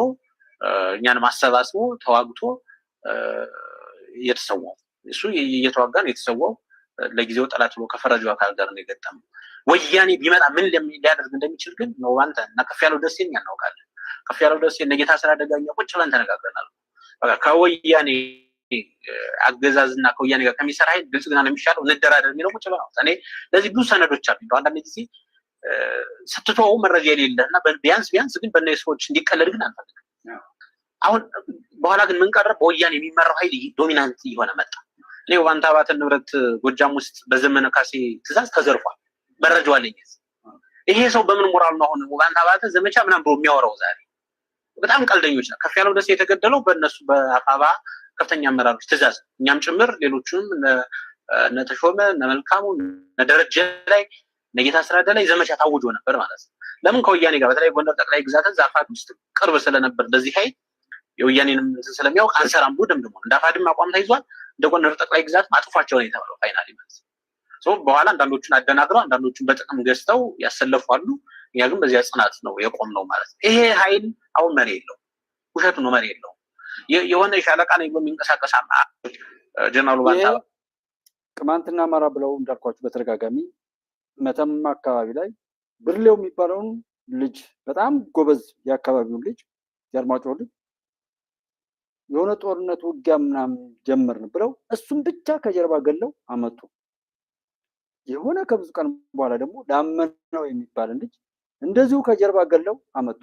እኛን ማሰባስቦ ተዋግቶ የተሰዋው። እሱ እየተዋጋን የተሰዋው ለጊዜው ጠላት ብሎ ከፈረጁ አካል ጋር ነው የገጠመው። ወያኔ ቢመጣ ምን ሊያደርግ እንደሚችል ግን ነው አንተ እና ከፍያለው ደሴን ያናውቃለን። ከፍያለው ደሴን ለጌታ ስላደጋኛ ቁጭ ብለን ተነጋግረናል። በቃ ከወያኔ አገዛዝና ከወያኔ ጋር ከሚሰራ ኃይል ብልጽግና ነው የሚሻለው እንደራደር የሚለው ቁጭ ብለን እኔ ለዚህ ብዙ ሰነዶች አሉ። አንዳንድ ጊዜ ስትተወው መረጃ የሌለና ቢያንስ ግን በእነዚህ ሰዎች እንዲቀለድ ግን አንፈልግም። አሁን በኋላ ግን ምን ቀረ? በወያኔ የሚመራው ኃይል ዶሚናንት እየሆነ መጣ። እኔ ባንታባተ ንብረት ጎጃም ውስጥ በዘመነ ካሴ ትእዛዝ ተዘርፏል። መረጃው አለኝ። ይሄ ሰው በምን ሞራል ነው አሁን ባንታባተ ዘመቻ ምናምን ብሎ የሚያወራው? ዛሬ በጣም ቀልደኞች ነው። ከፍያለው ደሴ የተገደለው በእነሱ በአፋባ ከፍተኛ አመራሮች ትእዛዝ፣ እኛም ጭምር ሌሎቹም ነተሾመ ነመልካሙ ነደረጀ ላይ ነጌታ አስራደ ላይ ዘመቻ ታውጆ ነበር ማለት ነው። ለምን ከወያኔ ጋር በተለይ ጎንደር ጠቅላይ ግዛት ዛፋት ውስጥ ቅርብ ስለነበር ለዚህ ኃይል የወያኔንም ስለሚያውቅ አንሰራም ብሎ ደምድሞ እንዳፋድም አቋም ተይዟል። እንደ ጎንደር ጠቅላይ ግዛት ማጥፋቸው ነው የተባለው ፋይናሊ ማለት ነው። በኋላ አንዳንዶቹን አደናግረው አንዳንዶቹን በጥቅም ገዝተው ያሰለፋሉ። ያ ግን በዚያ ጽናት ነው የቆምነው ማለት ነው። ይሄ ኃይል አሁን መሪ የለው፣ ውሸት ነው፣ መሪ የለው። የሆነ ሻለቃ ነው የሚንቀሳቀስ ጀነራሉ ባንታ ቅማንትና አማራ ብለው እንዳልኳችሁ በተደጋጋሚ መተማ አካባቢ ላይ ብርሌው የሚባለውን ልጅ በጣም ጎበዝ የአካባቢውን ልጅ የአርማጭሆ ልጅ የሆነ ጦርነት ውጊያ ምናምን ጀመርን ብለው እሱም ብቻ ከጀርባ ገለው አመጡ። የሆነ ከብዙ ቀን በኋላ ደግሞ ዳመናው የሚባልን ልጅ እንደዚሁ ከጀርባ ገለው አመጡ።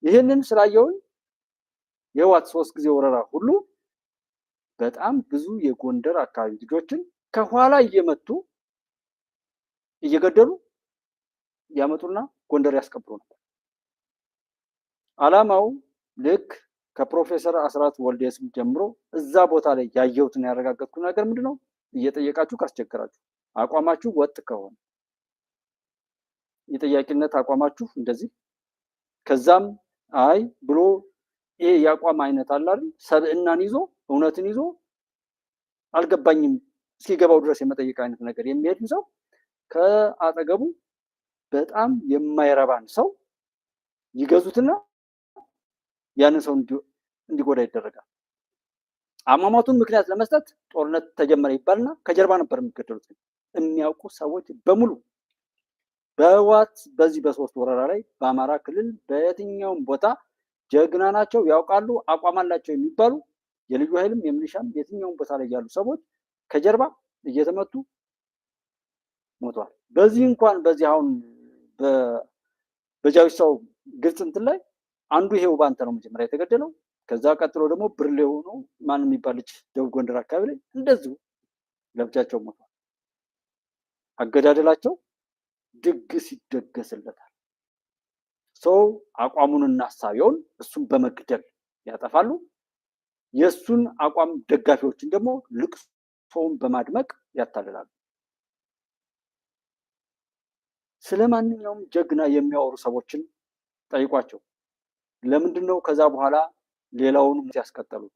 ይህንን ስላየውን የህወሓት 3 ጊዜ ወረራ ሁሉ በጣም ብዙ የጎንደር አካባቢ ልጆችን ከኋላ እየመቱ እየገደሉ ያመጡና ጎንደር ያስቀብሩ ነበር። አላማው ልክ ከፕሮፌሰር አስራት ወልደየስም ጀምሮ እዛ ቦታ ላይ ያየሁትን ያረጋገጥኩ ነገር ምንድነው? እየጠየቃችሁ ካስቸገራችሁ አቋማችሁ ወጥ ከሆነ የጠያቂነት አቋማችሁ እንደዚህ ከዛም አይ ብሎ ይሄ ያቋም አይነት አለ አይደል? ሰብእናን ይዞ እውነትን ይዞ አልገባኝም እስኪገባው ድረስ የመጠየቅ አይነት ነገር የሚሄድ ሰው ከአጠገቡ በጣም የማይረባን ሰው ይገዙትና ያንን ሰው እንዲጎዳ ይደረጋል። አሟሟቱን ምክንያት ለመስጠት ጦርነት ተጀመረ ይባልና ከጀርባ ነበር የሚገደሉት። የሚያውቁ ሰዎች በሙሉ በህወሓት በዚህ በ3 ወረራ ላይ በአማራ ክልል በየትኛውም ቦታ ጀግና ናቸው፣ ያውቃሉ፣ አቋም አላቸው የሚባሉ የልዩ ኃይልም የሚሊሻም የትኛውም ቦታ ላይ ያሉ ሰዎች ከጀርባ እየተመቱ ሞተዋል። በዚህ እንኳን በዚህ አሁን በጃዊት ሰው ግልጽ እንትን ላይ አንዱ ይሄው ባንተ ነው መጀመሪያ የተገደለው። ከዛ ቀጥሎ ደግሞ ብርሌው ነው ማን የሚባል ልጅ ደቡብ ጎንደር አካባቢ ላይ እንደዚሁ ለብቻቸው ሞተዋል። አገዳደላቸው ድግስ ይደገስለታል። ሰው አቋሙንና ሐሳቢውን እሱን በመግደል ያጠፋሉ። የሱን አቋም ደጋፊዎችን ደግሞ ልቅሶውን በማድመቅ ያታልላሉ። ስለማንኛውም ጀግና የሚያወሩ ሰዎችን ጠይቋቸው። ለምንድነው ከዛ በኋላ ሌላውን ያስቀጠሉት?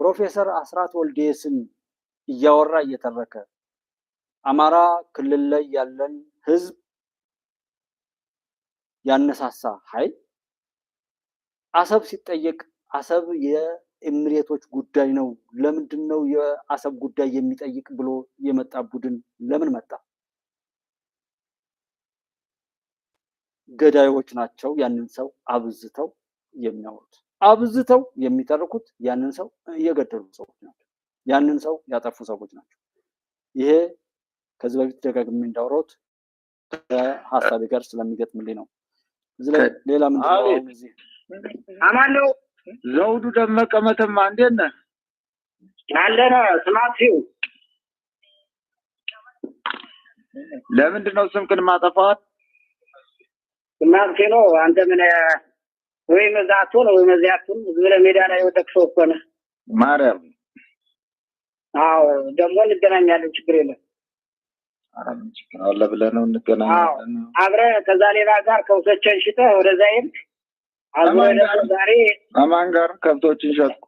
ፕሮፌሰር አስራት ወልደየስን እያወራ እየተረከ አማራ ክልል ላይ ያለን ህዝብ ያነሳሳ ኃይል አሰብ ሲጠየቅ አሰብ የኤምሬቶች ጉዳይ ነው፣ ለምንድነው የአሰብ ጉዳይ የሚጠይቅ ብሎ የመጣ ቡድን ለምን መጣ? ገዳዮች ናቸው ያንን ሰው አብዝተው የሚያወሩት፣ አብዝተው የሚተርኩት ያንን ሰው የገደሉ ሰዎች ናቸው፣ ያንን ሰው ያጠፉ ሰዎች ናቸው። ይሄ ከዚህ በፊት ደጋግሜ እንዳወራሁት ከሀሳቤ ጋር ስለሚገጥምልኝ ነው። እዚህ ላይ ሌላ ምንድነው? እዚህ አማን ነው ዘውዱ ደመቀ መተማ እንዴት ነህ? አለና ስማትዩ ለምንድን ነው ስምክን ማጠፋት? ስማት ነው አንተ ምን ወይ መዛቱ ነው ወይ መዛቱ ዝለ ሜዳ ላይ ወደቅሶ እኮ ነው ማርያም። አዎ ደግሞ እንገናኛለን፣ ችግር የለም። አራም ችግር አለ ብለህ ነው እንገናኛለን። አብረህ ከዛ ሌላ ጋር ከብቶችን ሽጠህ ወደዛ ይሄድ አብረህ ዛሬ አማን ጋር ከብቶችን ሸጥኩ።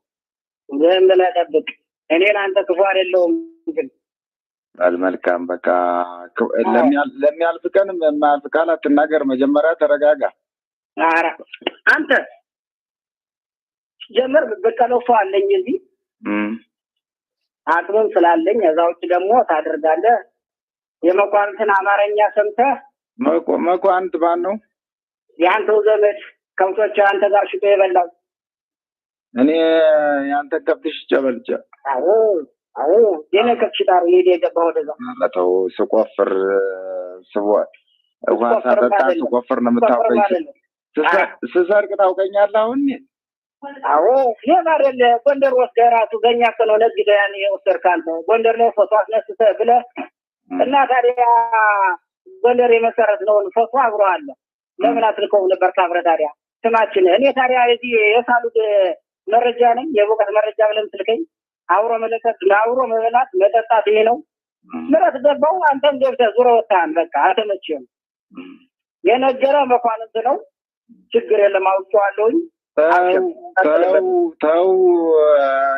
ዝም ብለህ ጠብቅ። እኔ ለአንተ ክፉ አይደለሁም ግን መልካም በቃ ለሚያልፍ ቀን የማያልፍ ቃል አትናገር። መጀመሪያ ተረጋጋ። ኧረ አንተ ጀመር በቀለው ሰው አለኝ እዚህ አቅምም ስላለኝ እዛ ውጭ ደግሞ ታደርጋለህ። የመኳንንትን አማርኛ ሰምተህ መኳንንት ማን ነው? የአንተው ዘመድ ከብቶች አንተ ጋር ሽጦ የበላው እኔ ያንተ ከብት ሽጬ በልቼ። አዎ የኔ ከብት ሽጣር ሄደ የገባው ወደዛ አላተው ስቆፍር ውሃ ሳጠጣ ስቆፍር ነው የምታውቀኝ። ስሰርቅ ታውቀኛለህ አሁን? አዎ ይሄን አይደል ጎንደር ወስደህ ራሱ በእኛ ነው ነግደህ ያን የወሰድክ አንተ ጎንደር ላይ ፎቶ አስነስተህ ብለህ እና ታዲያ ጎንደር የመሰረት ነው ፎቶ አብሮአለ። ለምን አትልከው ነበር ካብረ? ታዲያ ስማችን እኔ ታዲያ እዚህ የሳሉድ መረጃ ነኝ የቦቀት መረጃ ብለን ትልከኝ አብሮ መበላት መጠጣት ይሄ ነው። ምረት ገባው አንተም ገብተህ ዙረህ ወጣን። በቃ አልተመቸህም። የነገረ መኳንንት ነው። ችግር የለም አውቀዋለሁኝ። ተው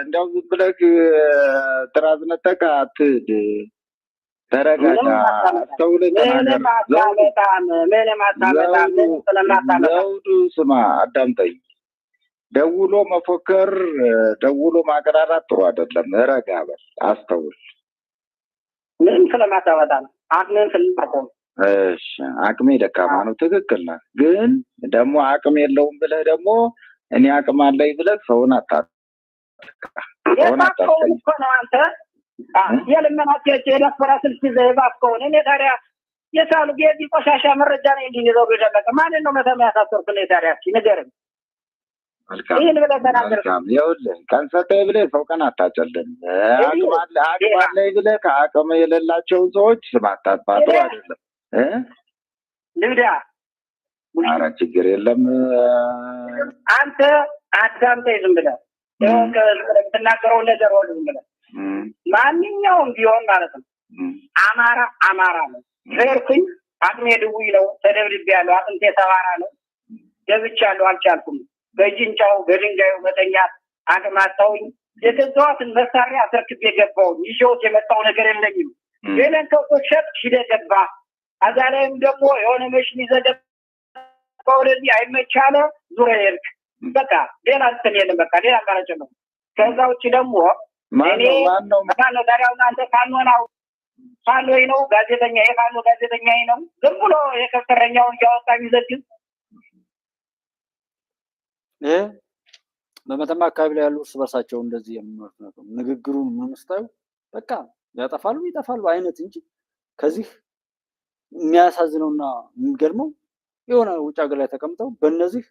እንደው ዝም ብለህ ጥራዝ ነጠቅ አትሂድ። ተረጋጋ። አስተውለህ ተናገር። ዘውዱ ስማ፣ አዳምጠኝ። ደውሎ መፎከር፣ ደውሎ ማቀራራት ጥሩ አይደለም። ረጋ በል፣ አስተውል። ምን ስለማታመጣ ነው? አቅምን ስለማቆም። እሺ አቅሜ ደካማ ነው፣ ትክክል ነህ። ግን ደግሞ አቅም የለውም ብለህ ደግሞ እኔ አቅም አለኝ ብለህ ሰውን አታጥቃ። የባከውን እኮ ነው አንተ የልመናቸው የደፈራ ስልክ ይዘህ የባከውን። እኔ ታዲያ የሳሉ ጌዚ ቆሻሻ መረጃ ነው እንዲህ ይዘው የደለቀ ማንን ነው መተማ ያሳሰርኩ ነው? ታዲያ ንገረኝ። ይህን ብለህ ተናገር። ይኸውልህ ቀን ሰጠኝ ብለህ ሰው ቀን አታጨልም። አቅም አለኝ ብለህ ከአቅም የሌላቸውን ሰዎች ስም አታጥፋ። ጥሩ አይደለም። ልብዳ ኧረ ችግር የለም። አንተ አዳምጠኝ ዝም ብለህ የምትናገረው ነገር ሁሉ ዝም ብለህ ማንኛውም ቢሆን ማለት ነው። አማራ ነው። ሄድኩኝ አቅሜ ድውይ ነው። ተደብድቤያለሁ። አጥንቴ ሰባራ ነው። ገብቻለሁ። አልቻልኩም። በጅንጫው በድንጋዩ መተኛት አቅም አጣሁኝ። የገዛኋትን መሳሪያ አስረክቤ ገባሁኝ። ይዤውት የመጣው ነገር የለኝም። ሌላን ከውጦች ሸጥክ ሂደህ ገባህ። እዛ ላይም ደግሞ የሆነ መሽን ይዘህ ገባህ። ወደዚህ አይመቻለ ዙረህ ሄድክ። በቃ ሌላ እንትን የለም። በቃ ሌላ አማራጭ ነው። ከዛ ውጭ ደግሞ ማነው ታዲያ አንተ ፋኖ ነው ጋዜጠኛ የፋኖ ጋዜጠኛ ነው። ዝም ብሎ የከፍተረኛውን እያወጣ የሚዘግብ ይሄ በመተማ አካባቢ ላይ ያሉ እርስ በርሳቸው እንደዚህ የሚኖሩት ነው። ንግግሩን ምን መስታዩ በቃ ያጠፋሉ ይጠፋሉ አይነት እንጂ ከዚህ የሚያሳዝነውና የሚገርመው የሆነ ውጭ ሀገር ላይ ተቀምጠው በእነዚህ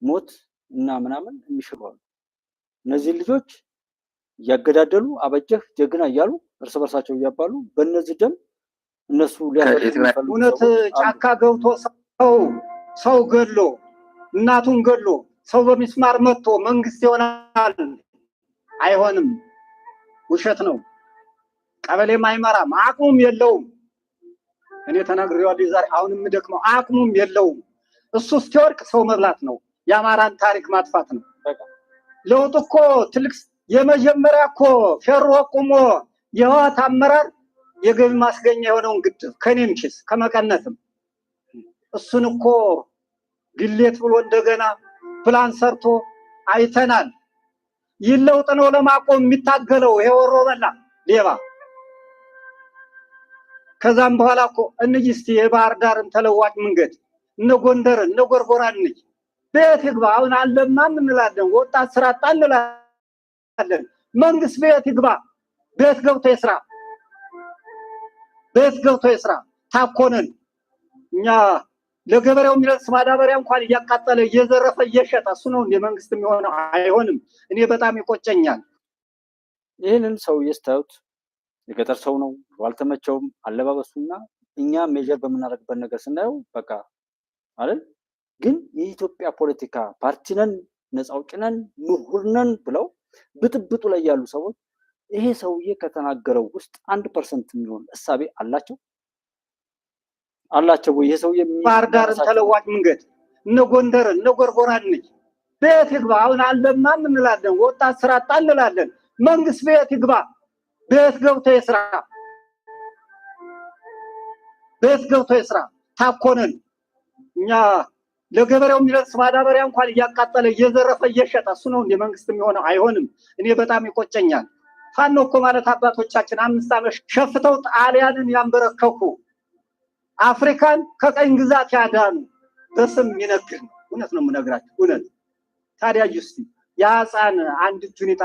ሞት እና ምናምን የሚሽሯሉ። እነዚህ ልጆች እያገዳደሉ አበጀህ ጀግና እያሉ እርስ በርሳቸው እያባሉ በእነዚህ ደም እነሱ እውነት ጫካ ገብቶ ሰው ገሎ እናቱን ገሎ ሰው በሚስማር መጥቶ መንግስት ይሆናል? አይሆንም። ውሸት ነው። ቀበሌም አይመራም። አቅሙም የለውም። እኔ ተናግሬዋለሁ ዛሬ። አሁን የምደክመው አቅሙም የለውም። እሱ እስኪወርቅ ሰው መብላት ነው። የአማራን ታሪክ ማጥፋት ነው። ለውጥ እኮ ትልቅ የመጀመሪያ እኮ ፌሮ ቆሞ የህወሓት አመራር የገቢ ማስገኛ የሆነውን ግድብ ከኔም ኪስ ከመቀነትም እሱን እኮ ግሌት ብሎ እንደገና ፕላን ሰርቶ አይተናል። ይለውጥ ነው ለማቆም የሚታገለው ይሄ ወሮ በላ ሌባ። ከዛም በኋላ እኮ እንጂስቲ የባህር ዳርን ተለዋጭ መንገድ እነ ጎንደርን እነ ጎርጎራን እንጂ ቤት ይግባ። አሁን አለማም እንላለን፣ ወጣት ስራ አጣ እንላለን። መንግስት ቤት ይግባ። ቤት ገብቶ ይስራ። ቤት ገብቶ ይስራ። ታኮነን እኛ ለገበሬው የሚለብስ ማዳበሪያ እንኳን እያቃጠለ እየዘረፈ እየሸጠ እሱ ነው እንደ መንግስት የሚሆነው? አይሆንም። እኔ በጣም ይቆጨኛል። ይህንን ሰው እየስታዩት የገጠር ሰው ነው፣ አልተመቸውም አለባበሱና እኛ ሜጀር በምናደርግበት ነገር ስናየው በቃ አይደል። ግን የኢትዮጵያ ፖለቲካ ፓርቲ ነን፣ ነፃ አውጪ ነን፣ ምሁር ነን ብለው ብጥብጡ ላይ ያሉ ሰዎች ይሄ ሰውዬ ከተናገረው ውስጥ 1% የሚሆን እሳቤ አላቸው ወይ? ይሄ ሰውዬ ባህር ዳርን ተለዋጭ መንገድ እነ ጎንደርን እነ ጎርጎራን እንጂ ቤት ይግባ። አሁን አለማም እንላለን፣ ወጣት ስራ አጣ እንላለን። መንግስት ቤት ይግባ። ቤት ገብቶ ይስራ። ቤት ገብቶ ይስራ። ታኮነን እኛ ለገበሬው የሚለብስ ማዳበሪያ እንኳን እያቃጠለ እየዘረፈ እየሸጠ እሱ ነው እንደ መንግስት የሚሆነው? አይሆንም። እኔ በጣም ይቆጨኛል። ፋኖ እኮ ማለት አባቶቻችን 5 ዓመት ሸፍተው ጣሊያንን ያንበረከኩ አፍሪካን ከቀኝ ግዛት ያዳኑ በስም ይነግር ነው። እውነት ነው የምነግራችሁ፣ እውነት። ታዲያ ጁስቲ ያጻን አንድ ጁኒታ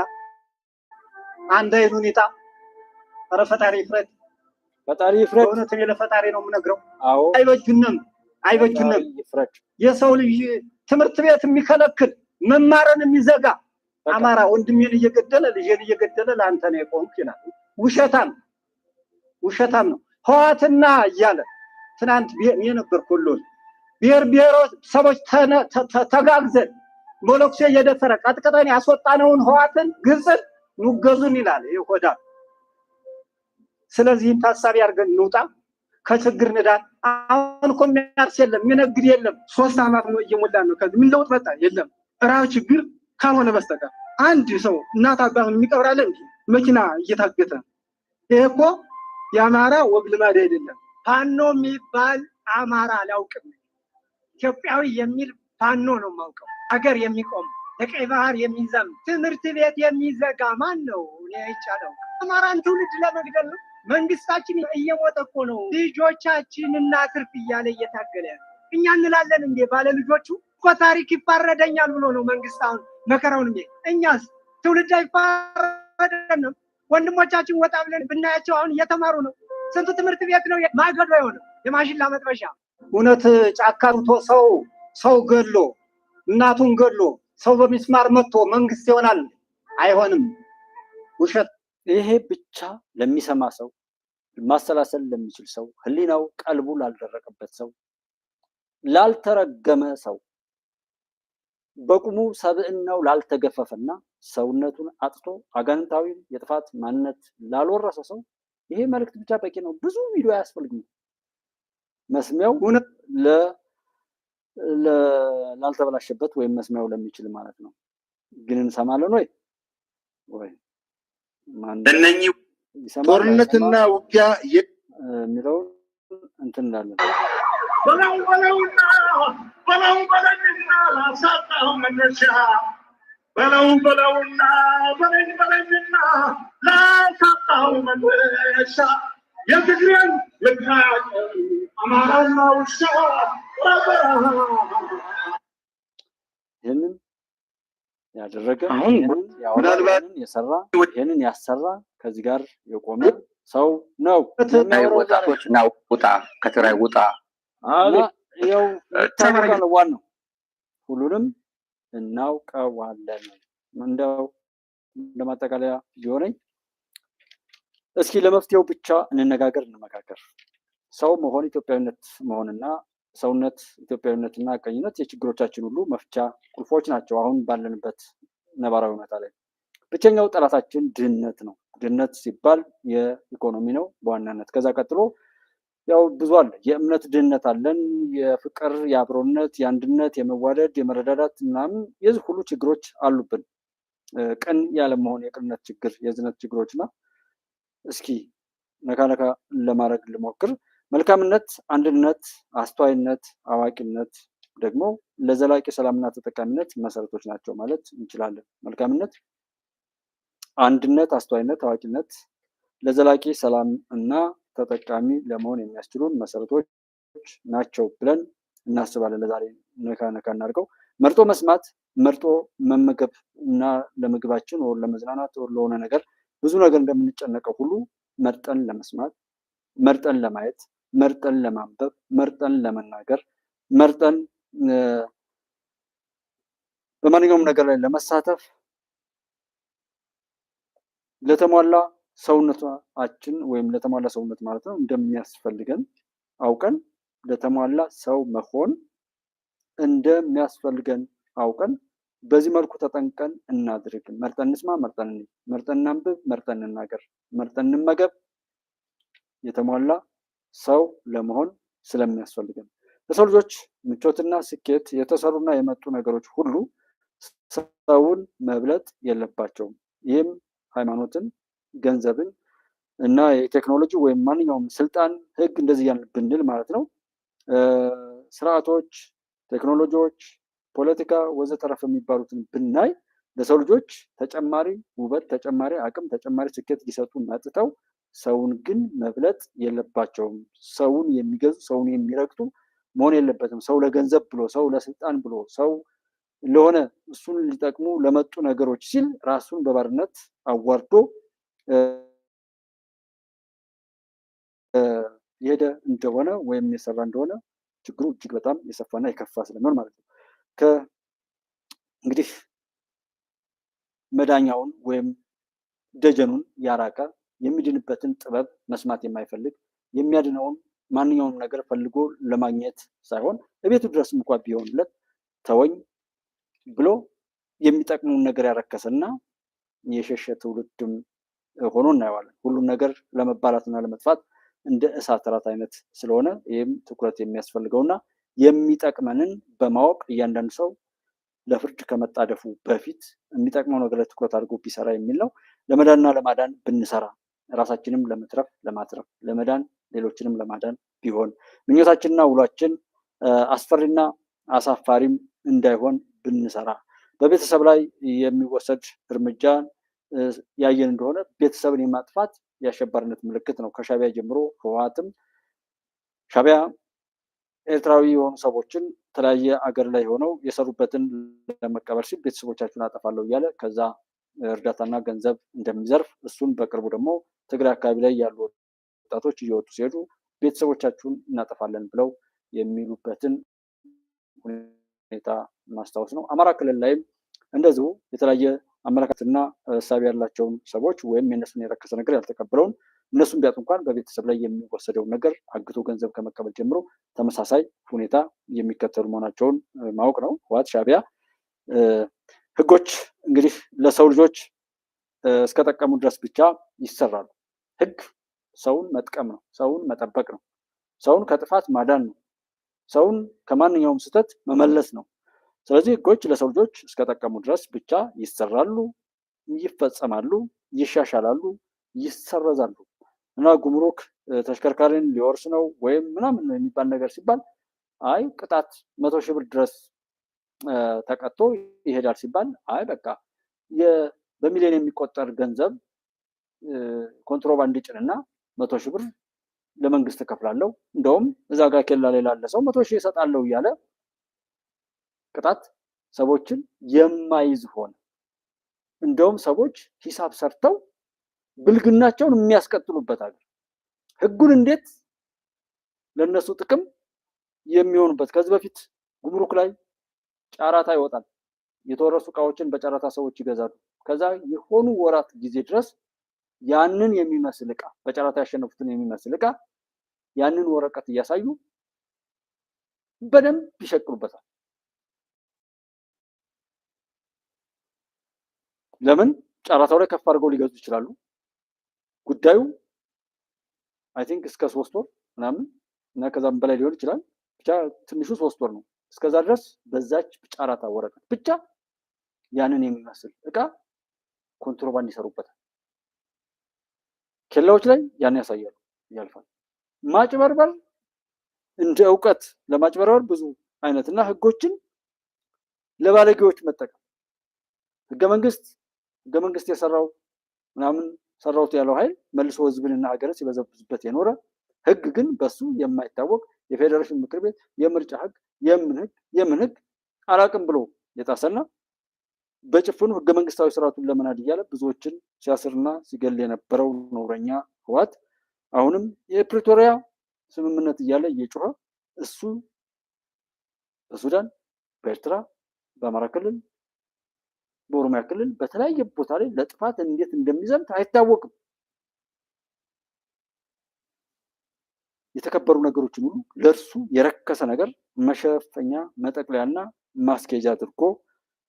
አንድ አይኑኒታ ኧረ ፈጣሪ ይፍረድ፣ ፈጣሪ ይፍረድ። እውነት ነው ለፈጣሪ ነው የምነግረው። አዎ አይበጁንም ይፍረድ። የሰው ልጅ ትምህርት ቤት የሚከለክል መማርን የሚዘጋ አማራ ወንድሜን እየገደለ ልጄን እየገደለ ለአንተ ነው የቆምክ ይላል። ውሸታም ነው። ህወሓትና እያለ ትናንት የነበር ሁሉ ብሔረሰቦች ተጋግዘን ሞሎክሴ እየደፈረ ቀጥቅጠን ያስወጣነውን ህወሓትን ግብፅን ኑገዙን ይላል ይሆዳ። ስለዚህ ታሳቢ አድርገን እንውጣ ከችግር ንዳን። አሁን እኮ የሚያርስ የለም የሚነግድ የለም። 3 ዓመት እየሞላን ነው። ከዚህ ምን ለውጥ መጣ? የለም። ራብ ችግር ካልሆነ በስተቀር አንድ ሰው እናት አባቱን የሚቀብራለ እንዴ? መኪና እየታገተ ይሄ እኮ የአማራ ወግ ልማድ አይደለም። ፋኖ የሚባል አማራ አላውቅም። ኢትዮጵያዊ የሚል ፋኖ ነው የማውቀው። ሀገር የሚቆም ለቀይ ባህር የሚዘም ትምህርት ቤት የሚዘጋ ማን ነው? እኔ አይቻለው። አማራን ትውልድ ለመግደል ነው። መንግስታችን እየሞተ እኮ ነው። ልጆቻችን እናትርፍ እያለ እየታገለ እኛ እንላለን እንዴ? ባለ ልጆቹ እኮ ታሪክ ይፋረደኛል ብሎ ነው መንግስት አሁን መከራውን እንዴ? እኛስ ትውልድ አይፋረደንም? ወንድሞቻችን ወጣ ብለን ብናያቸው አሁን እየተማሩ ነው። ስንቱ ትምህርት ቤት ነው ማገዶ የሆነ የማሽላ መጥበሻ። እውነት ጫካ ሰው ገሎ እናቱን ገሎ ሰው በሚስማር መጥቶ መንግስት ይሆናል? አይሆንም። ውሸት። ይሄ ብቻ ለሚሰማ ሰው፣ ማሰላሰል ለሚችል ሰው፣ ህሊናው ቀልቡ ላልደረቀበት ሰው፣ ላልተረገመ ሰው፣ በቁሙ ሰብዕናው ላልተገፈፈና ሰውነቱን አጥቶ አጋንንታዊ የጥፋት ማንነት ላልወረሰ ሰው ይሄ መልእክት ብቻ በቂ ነው። ብዙ ቪዲዮ አያስፈልግም። መስሚያው ላልተበላሸበት ወይም መስሚያው ለሚችል ማለት ነው። ግን እንሰማለን ወይ እነኚህ ጦርነትና ውጊያ የሚለውን እንትን እንዳለን በለውና ላሳጣው መነሻ በለውና በለኝና ላሳጣው መነሻ የትግሬን ልካቅ አማራና ውሻ ይህንን ያደረገ ምናልባት የሰራ ይህንን ያሰራ ከዚህ ጋር የቆመ ሰው ነው። ወጣቶች ና ውጣ፣ ከትግራይ ውጣ። ያው ይታወቃል። ዋናው ሁሉንም እናውቀዋለን። እንደው እንደማጠቃለያ ቢሆነኝ እስኪ ለመፍትሄው ብቻ እንነጋገር፣ እንመካከር። ሰው መሆን ኢትዮጵያዊነት መሆንና ሰውነት ኢትዮጵያዊነትና ቀኝነት የችግሮቻችን ሁሉ መፍቻ ቁልፎች ናቸው። አሁን ባለንበት ነባራዊ ሁኔታ ላይ ብቸኛው ጠላታችን ድህነት ነው። ድህነት ሲባል የኢኮኖሚ ነው በዋናነት። ከዛ ቀጥሎ ያው ብዙ አለ። የእምነት ድህነት አለን። የፍቅር፣ የአብሮነት፣ የአንድነት፣ የመዋደድ፣ የመረዳዳት ምናምን የዚህ ሁሉ ችግሮች አሉብን። ቅን ያለመሆን የቅንነት ችግር፣ የዝነት ችግሮችና እስኪ ነካ ለማድረግ ልሞክር። መልካምነት፣ አንድነት፣ አስተዋይነት፣ አዋቂነት ደግሞ ለዘላቂ ሰላምና ተጠቃሚነት መሰረቶች ናቸው ማለት እንችላለን። መልካምነት፣ አንድነት፣ አስተዋይነት፣ አዋቂነት ለዘላቂ ሰላም እና ተጠቃሚ ለመሆን የሚያስችሉን መሰረቶች ናቸው ብለን እናስባለን። ለዛሬ ነካ እናድርገው። መርጦ መስማት፣ መርጦ መመገብ እና ለምግባችን ወር ለመዝናናት ወር ለሆነ ነገር ብዙ ነገር እንደምንጨነቀው ሁሉ መርጠን ለመስማት፣ መርጠን ለማየት፣ መርጠን ለማንበብ፣ መርጠን ለመናገር፣ መርጠን በማንኛውም ነገር ላይ ለመሳተፍ ለተሟላ ሰውነታችን ወይም ለተሟላ ሰውነት ማለት ነው እንደሚያስፈልገን አውቀን ለተሟላ ሰው መሆን እንደሚያስፈልገን አውቀን በዚህ መልኩ ተጠንቀን እናድርግ። መርጠን እንስማ፣ መርጠን እናንብብ፣ መርጠን እንናገር፣ መርጠን እንመገብ። የተሟላ ሰው ለመሆን ስለሚያስፈልገን ለሰው ልጆች ምቾትና ስኬት የተሰሩና የመጡ ነገሮች ሁሉ ሰውን መብለጥ የለባቸውም። ይህም ሃይማኖትን፣ ገንዘብን እና የቴክኖሎጂ ወይም ማንኛውም ስልጣን፣ ህግ እንደዚህ ያን ብንል ማለት ነው ስርዓቶች፣ ቴክኖሎጂዎች፣ ፖለቲካ ወዘተረፈ የሚባሉትን ብናይ ለሰው ልጆች ተጨማሪ ውበት፣ ተጨማሪ አቅም፣ ተጨማሪ ስኬት ሊሰጡ መጥተው ሰውን ግን መብለጥ የለባቸውም። ሰውን የሚገዙ ሰውን የሚረግጡ መሆን የለበትም። ሰው ለገንዘብ ብሎ፣ ሰው ለስልጣን ብሎ፣ ሰው ለሆነ እሱን ሊጠቅሙ ለመጡ ነገሮች ሲል ራሱን በባርነት አዋርዶ የሄደ እንደሆነ ወይም የሰራ እንደሆነ ችግሩ እጅግ በጣም የሰፋና የከፋ ስለሚሆን ማለት ነው። እንግዲህ መዳኛውን ወይም ደጀኑን ያራቀ የሚድንበትን ጥበብ መስማት የማይፈልግ የሚያድነውን ማንኛውም ነገር ፈልጎ ለማግኘት ሳይሆን በቤቱ ድረስ እንኳን ቢሆንለት ተወኝ ብሎ የሚጠቅሙን ነገር ያረከሰና የሸሸ ትውልድም ሆኖ እናየዋለን። ሁሉም ነገር ለመባላትና ለመጥፋት እንደ እሳት እራት አይነት ስለሆነ ይህም ትኩረት የሚያስፈልገውና የሚጠቅመንን በማወቅ እያንዳንዱ ሰው ለፍርድ ከመጣደፉ በፊት የሚጠቅመው ነገር ላይ ትኩረት አድርጎ ቢሰራ የሚል ነው። ለመዳንና ለማዳን ብንሰራ ራሳችንም ለማትረፍ ለመዳን ሌሎችንም ለማዳን ቢሆን ምኞታችንና ውሏችን አስፈሪና አሳፋሪም እንዳይሆን ብንሰራ በቤተሰብ ላይ የሚወሰድ እርምጃ ያየን እንደሆነ ቤተሰብን የማጥፋት የአሸባሪነት ምልክት ነው። ከሻቢያ ጀምሮ ህወሓትም ሻቢያ ኤርትራዊ የሆኑ ሰዎችን የተለያየ አገር ላይ ሆነው የሰሩበትን ለመቀበል ሲል ቤተሰቦቻችሁን አጠፋለሁ እያለ ከዛ እርዳታና ገንዘብ እንደሚዘርፍ እሱን በቅርቡ ደግሞ ትግራይ አካባቢ ላይ ያሉ ወጣቶች እየወጡ ሲሄዱ ቤተሰቦቻችሁን እናጠፋለን ብለው የሚሉበትን ሁኔታ ማስታወስ ነው። አማራ ክልል ላይም እንደዚሁ የተለያየ አመለካከትና እሳቤ ያላቸውን ሰዎች ወይም የእነሱን የረከሰ ነገር ያልተቀበለውን እነሱም ቢያጡ እንኳን በቤተሰብ ላይ የሚወሰደውን ነገር አግቶ ገንዘብ ከመቀበል ጀምሮ ተመሳሳይ ሁኔታ የሚከተሉ መሆናቸውን ማወቅ ነው። ህወሓት፣ ሻቢያ ህጎች እንግዲህ ለሰው ልጆች እስከጠቀሙ ድረስ ብቻ ይሰራሉ። ህግ ሰውን መጥቀም ነው፣ ሰውን መጠበቅ ነው፣ ሰውን ከጥፋት ማዳን ነው፣ ሰውን ከማንኛውም ስህተት መመለስ ነው። ስለዚህ ህጎች ለሰው ልጆች እስከጠቀሙ ድረስ ብቻ ይሰራሉ፣ ይፈጸማሉ፣ ይሻሻላሉ፣ ይሰረዛሉ እና ጉምሩክ ተሽከርካሪን ሊወርስ ነው ወይም ምናምን የሚባል ነገር ሲባል አይ ቅጣት 100,000 ብር ድረስ ተቀጥቶ ይሄዳል ሲባል አይ በቃ በሚሊዮን የሚቆጠር ገንዘብ ኮንትሮባንድ ጭንና 100,000 ብር ለመንግስት እከፍላለሁ እንደውም እዛ ጋር ኬላ ላይ ላለ ሰው 100,000 እሰጣለሁ እያለ ቅጣት ሰዎችን የማይዝ ሆነ። እንደውም ሰዎች ሂሳብ ሰርተው ብልግናቸውን የሚያስቀጥሉበት ሀገር ህጉን እንዴት ለነሱ ጥቅም የሚሆኑበት። ከዚህ በፊት ጉምሩክ ላይ ጨረታ ይወጣል። የተወረሱ እቃዎችን በጨረታ ሰዎች ይገዛሉ። ከዛ የሆኑ ወራት ጊዜ ድረስ ያንን የሚመስል እቃ በጨረታ ያሸነፉትን የሚመስል እቃ ያንን ወረቀት እያሳዩ በደንብ ይሸቅሉበታል። ለምን? ጨረታው ላይ ከፍ አድርገው ሊገዙ ይችላሉ። ጉዳዩ አይ ቲንክ እስከ 3 ወር ምናምን እና ከዛም በላይ ሊሆን ይችላል። ብቻ ትንሹ 3 ወር ነው። እስከዛ ድረስ በዛች ጨረታ ወረቀት ብቻ ያንን የሚመስል እቃ ኮንትሮባንድ ይሰሩበታል። ኬላዎች ላይ ያን ያሳያሉ፣ ያልፋል። ማጭበርበር እንደ እውቀት ለማጭበርበር ብዙ አይነትና ህጎችን ለባለጌዎች መጠቀም ህገ መንግስት የሰራው ምናምን ሰራውት ያለው ኃይል መልሶ ህዝብንና ሀገርን ሲበዘብዝበት የኖረ ህግ ግን በሱ የማይታወቅ የፌዴሬሽን ምክር ቤት የምርጫ ህግ የምን ህግ አላቅም ብሎ የጣሰና በጭፍኑ ህገ መንግስታዊ ስርዓቱን ለመናድ እያለ ብዙዎችን ሲያስርና ሲገል የነበረው ነውረኛ ህወሓት አሁንም የፕሪቶሪያ ስምምነት እያለ እየጮኸ እሱ በሱዳን፣ በኤርትራ፣ በአማራ ክልል፣ በኦሮሚያ ክልል በተለያየ ቦታ ላይ ለጥፋት እንዴት እንደሚዘምት አይታወቅም። የተከበሩ ነገሮችን ሁሉ ለእርሱ የረከሰ ነገር መሸፈኛ መጠቅለያና ማስኬጃ አድርጎ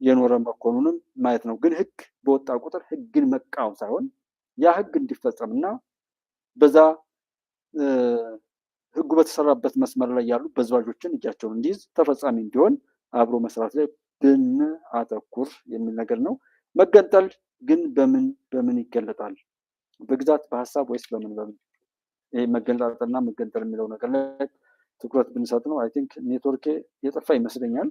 የኖረ መኮኑንም ማየት ነው። ግን ህግ በወጣ ቁጥር ህግን መቃወም ሳይሆን ያ ህግ እንዲፈጸምና በዛ ህጉ በተሰራበት መስመር ላይ ያሉ በዝባዦችን እጃቸውን እንዲይዝ ተፈጻሚ እንዲሆን አብሮ መስራት ላይ ብንአተኩር የሚል ነገር ነው። መገንጠል ግን በምን ይገለጣል? በግዛት በሀሳብ ወይስ በምን? ይሄ መገንጣጠልና መገንጠል የሚለው ነገር ላይ ትኩረት ብንሰጥ ነው። አይ ቲንክ ኔትወርኬ የጠፋ ይመስለኛል።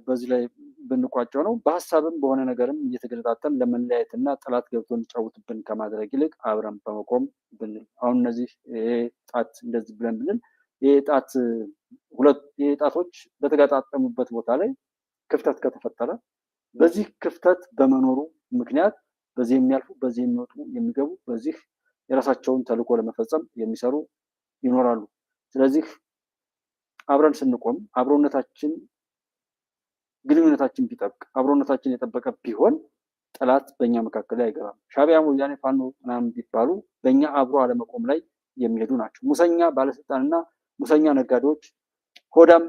በዚህ ላይ ብንቋጨው ነው። በሀሳብም በሆነ ነገርም እየተገለጣጠን ለመለያየትና ጠላት ገብቶ እንዲጫወትብን ከማድረግ ይልቅ አብረን በመቆም ብንል አሁን እነዚህ ጣት እንደዚህ ብለን ብንል ጣቶች በተገጣጠሙበት ቦታ ላይ ክፍተት ከተፈጠረ በዚህ ክፍተት በመኖሩ ምክንያት በዚህ የሚያልፉ በዚህ የሚወጡ የሚገቡ በዚህ የራሳቸውን ተልዕኮ ለመፈጸም የሚሰሩ ይኖራሉ። ስለዚህ አብረን ስንቆም አብሮነታችን ግንኙነታችን ቢጠብቅ አብሮነታችን የጠበቀ ቢሆን ጠላት በእኛ መካከል ላይ አይገባም። ሻቢያ፣ ወያኔ፣ ፋኖ ምናምን ቢባሉ በእኛ አብሮ አለመቆም ላይ የሚሄዱ ናቸው። ሙሰኛ ባለስልጣንና ሙሰኛ ነጋዴዎች፣ ሆዳም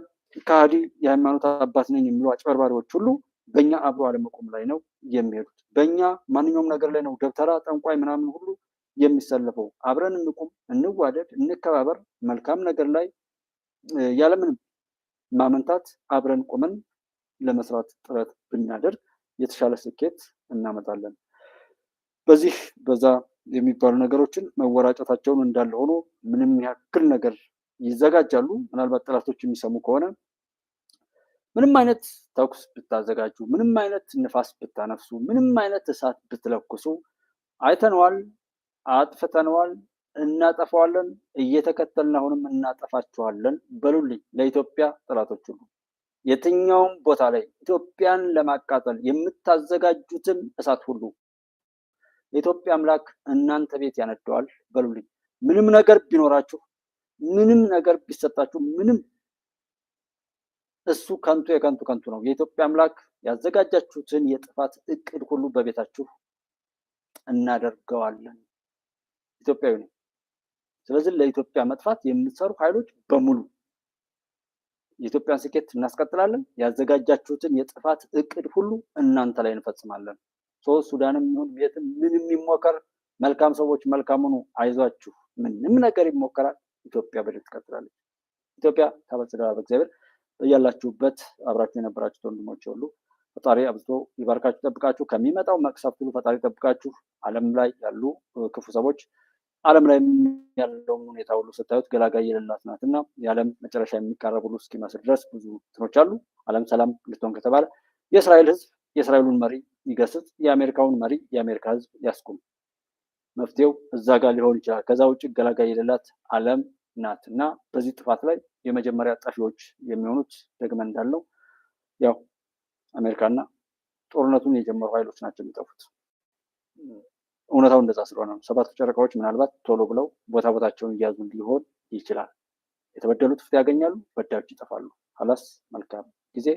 ከሃዲ የሃይማኖት አባት ነኝ የሚሉ አጭበርባሪዎች ሁሉ በእኛ አብሮ አለመቆም ላይ ነው የሚሄዱት። በእኛ ማንኛውም ነገር ላይ ነው ደብተራ ጠንቋይ ምናምን ሁሉ የሚሰለፈው። አብረን እንቁም፣ እንዋደድ፣ እንከባበር፣ መልካም ነገር ላይ ያለምንም ማመንታት አብረን ቆመን ለመስራት ጥረት ብናደርግ የተሻለ ስኬት እናመጣለን። በዚህ በዛ የሚባሉ ነገሮችን መወራጨታቸውን እንዳለ ሆኖ ምንም ያክል ነገር ይዘጋጃሉ። ምናልባት ጠላቶች የሚሰሙ ከሆነ ምንም አይነት ተኩስ ብታዘጋጁ፣ ምንም አይነት ንፋስ ብታነፍሱ፣ ምንም አይነት እሳት ብትለኩሱ አይተነዋል፣ አጥፍተነዋል፣ እናጠፋዋለን፣ እየተከተልን አሁንም እናጠፋችኋለን በሉልኝ ለኢትዮጵያ ጠላቶች ሁሉ። የትኛውም ቦታ ላይ ኢትዮጵያን ለማቃጠል የምታዘጋጁትን እሳት ሁሉ የኢትዮጵያ አምላክ እናንተ ቤት ያነደዋል በሉልኝ። ምንም ነገር ቢኖራችሁ፣ ምንም ነገር ቢሰጣችሁ፣ ምንም እሱ ከንቱ የከንቱ ከንቱ ነው። የኢትዮጵያ አምላክ ያዘጋጃችሁትን የጥፋት እቅድ ሁሉ በቤታችሁ እናደርገዋለን። ኢትዮጵያዊ ነው። ስለዚህ ለኢትዮጵያ መጥፋት የምትሰሩ ኃይሎች በሙሉ የኢትዮጵያን ስኬት እናስቀጥላለን። ያዘጋጃችሁትን የጥፋት እቅድ ሁሉ እናንተ ላይ እንፈጽማለን። ሱዳንም ይሁን የትም ምንም ይሞከር፣ መልካም ሰዎች መልካም ሁኑ፣ አይዟችሁ። ምንም ነገር ይሞከራል፣ ኢትዮጵያ በድል ትቀጥላለች። ኢትዮጵያ ታበጽሕላ በእግዚአብሔር። በያላችሁበት አብራችሁ የነበራችሁ ወንድሞች ሁሉ ፈጣሪ አብዝቶ ይባርካችሁ፣ ጠብቃችሁ። ከሚመጣው መቅሰፍት ሁሉ ፈጣሪ ጠብቃችሁ። ዓለም ላይ ያሉ ክፉ ሰዎች ዓለም ላይ ያለውን ሁኔታ ሁሉ ስታዩት ገላጋይ የሌላት ናት እና የዓለም መጨረሻ የሚቃረብ ሁሉ እስኪመስል ድረስ ብዙ ትኖች አሉ። ዓለም ሰላም ልትሆን ከተባለ የእስራኤል ሕዝብ የእስራኤሉን መሪ ይገስጽ፣ የአሜሪካውን መሪ የአሜሪካ ሕዝብ ያስቁም። መፍትሄው እዛ ጋር ሊሆን ይችላል። ከዛ ውጭ ገላጋይ የሌላት ዓለም ናት እና በዚህ ጥፋት ላይ የመጀመሪያ ጠፊዎች የሚሆኑት ደግመን እንዳለው ያው አሜሪካና ጦርነቱን የጀመሩ ኃይሎች ናቸው የሚጠፉት። እውነታው እንደዛ ስለሆነ ነው። ሰባቱ ጨረቃዎች ምናልባት ቶሎ ብለው ቦታ ቦታቸውን እያዙ ሊሆን ይችላል። የተበደሉት ፍትህ ያገኛሉ፣ በዳዮች ይጠፋሉ። ሀላስ መልካም ጊዜ።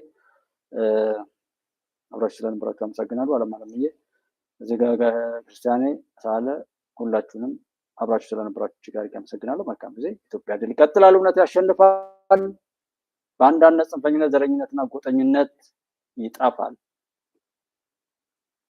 አብራችሁ ስለነበራችሁ አመሰግናለሁ። አለምዬ እዚህ ጋር ክርስቲያኔ ሳለ ሁላችሁንም አብራችሁ ስለነበራችሁ ጋር አመሰግናለሁ። መልካም ጊዜ። ኢትዮጵያ ድል ይቀጥላል። እውነት ያሸንፋል። በአንዳነት ጽንፈኝነት፣ ዘረኝነትና ጎጠኝነት ይጠፋል።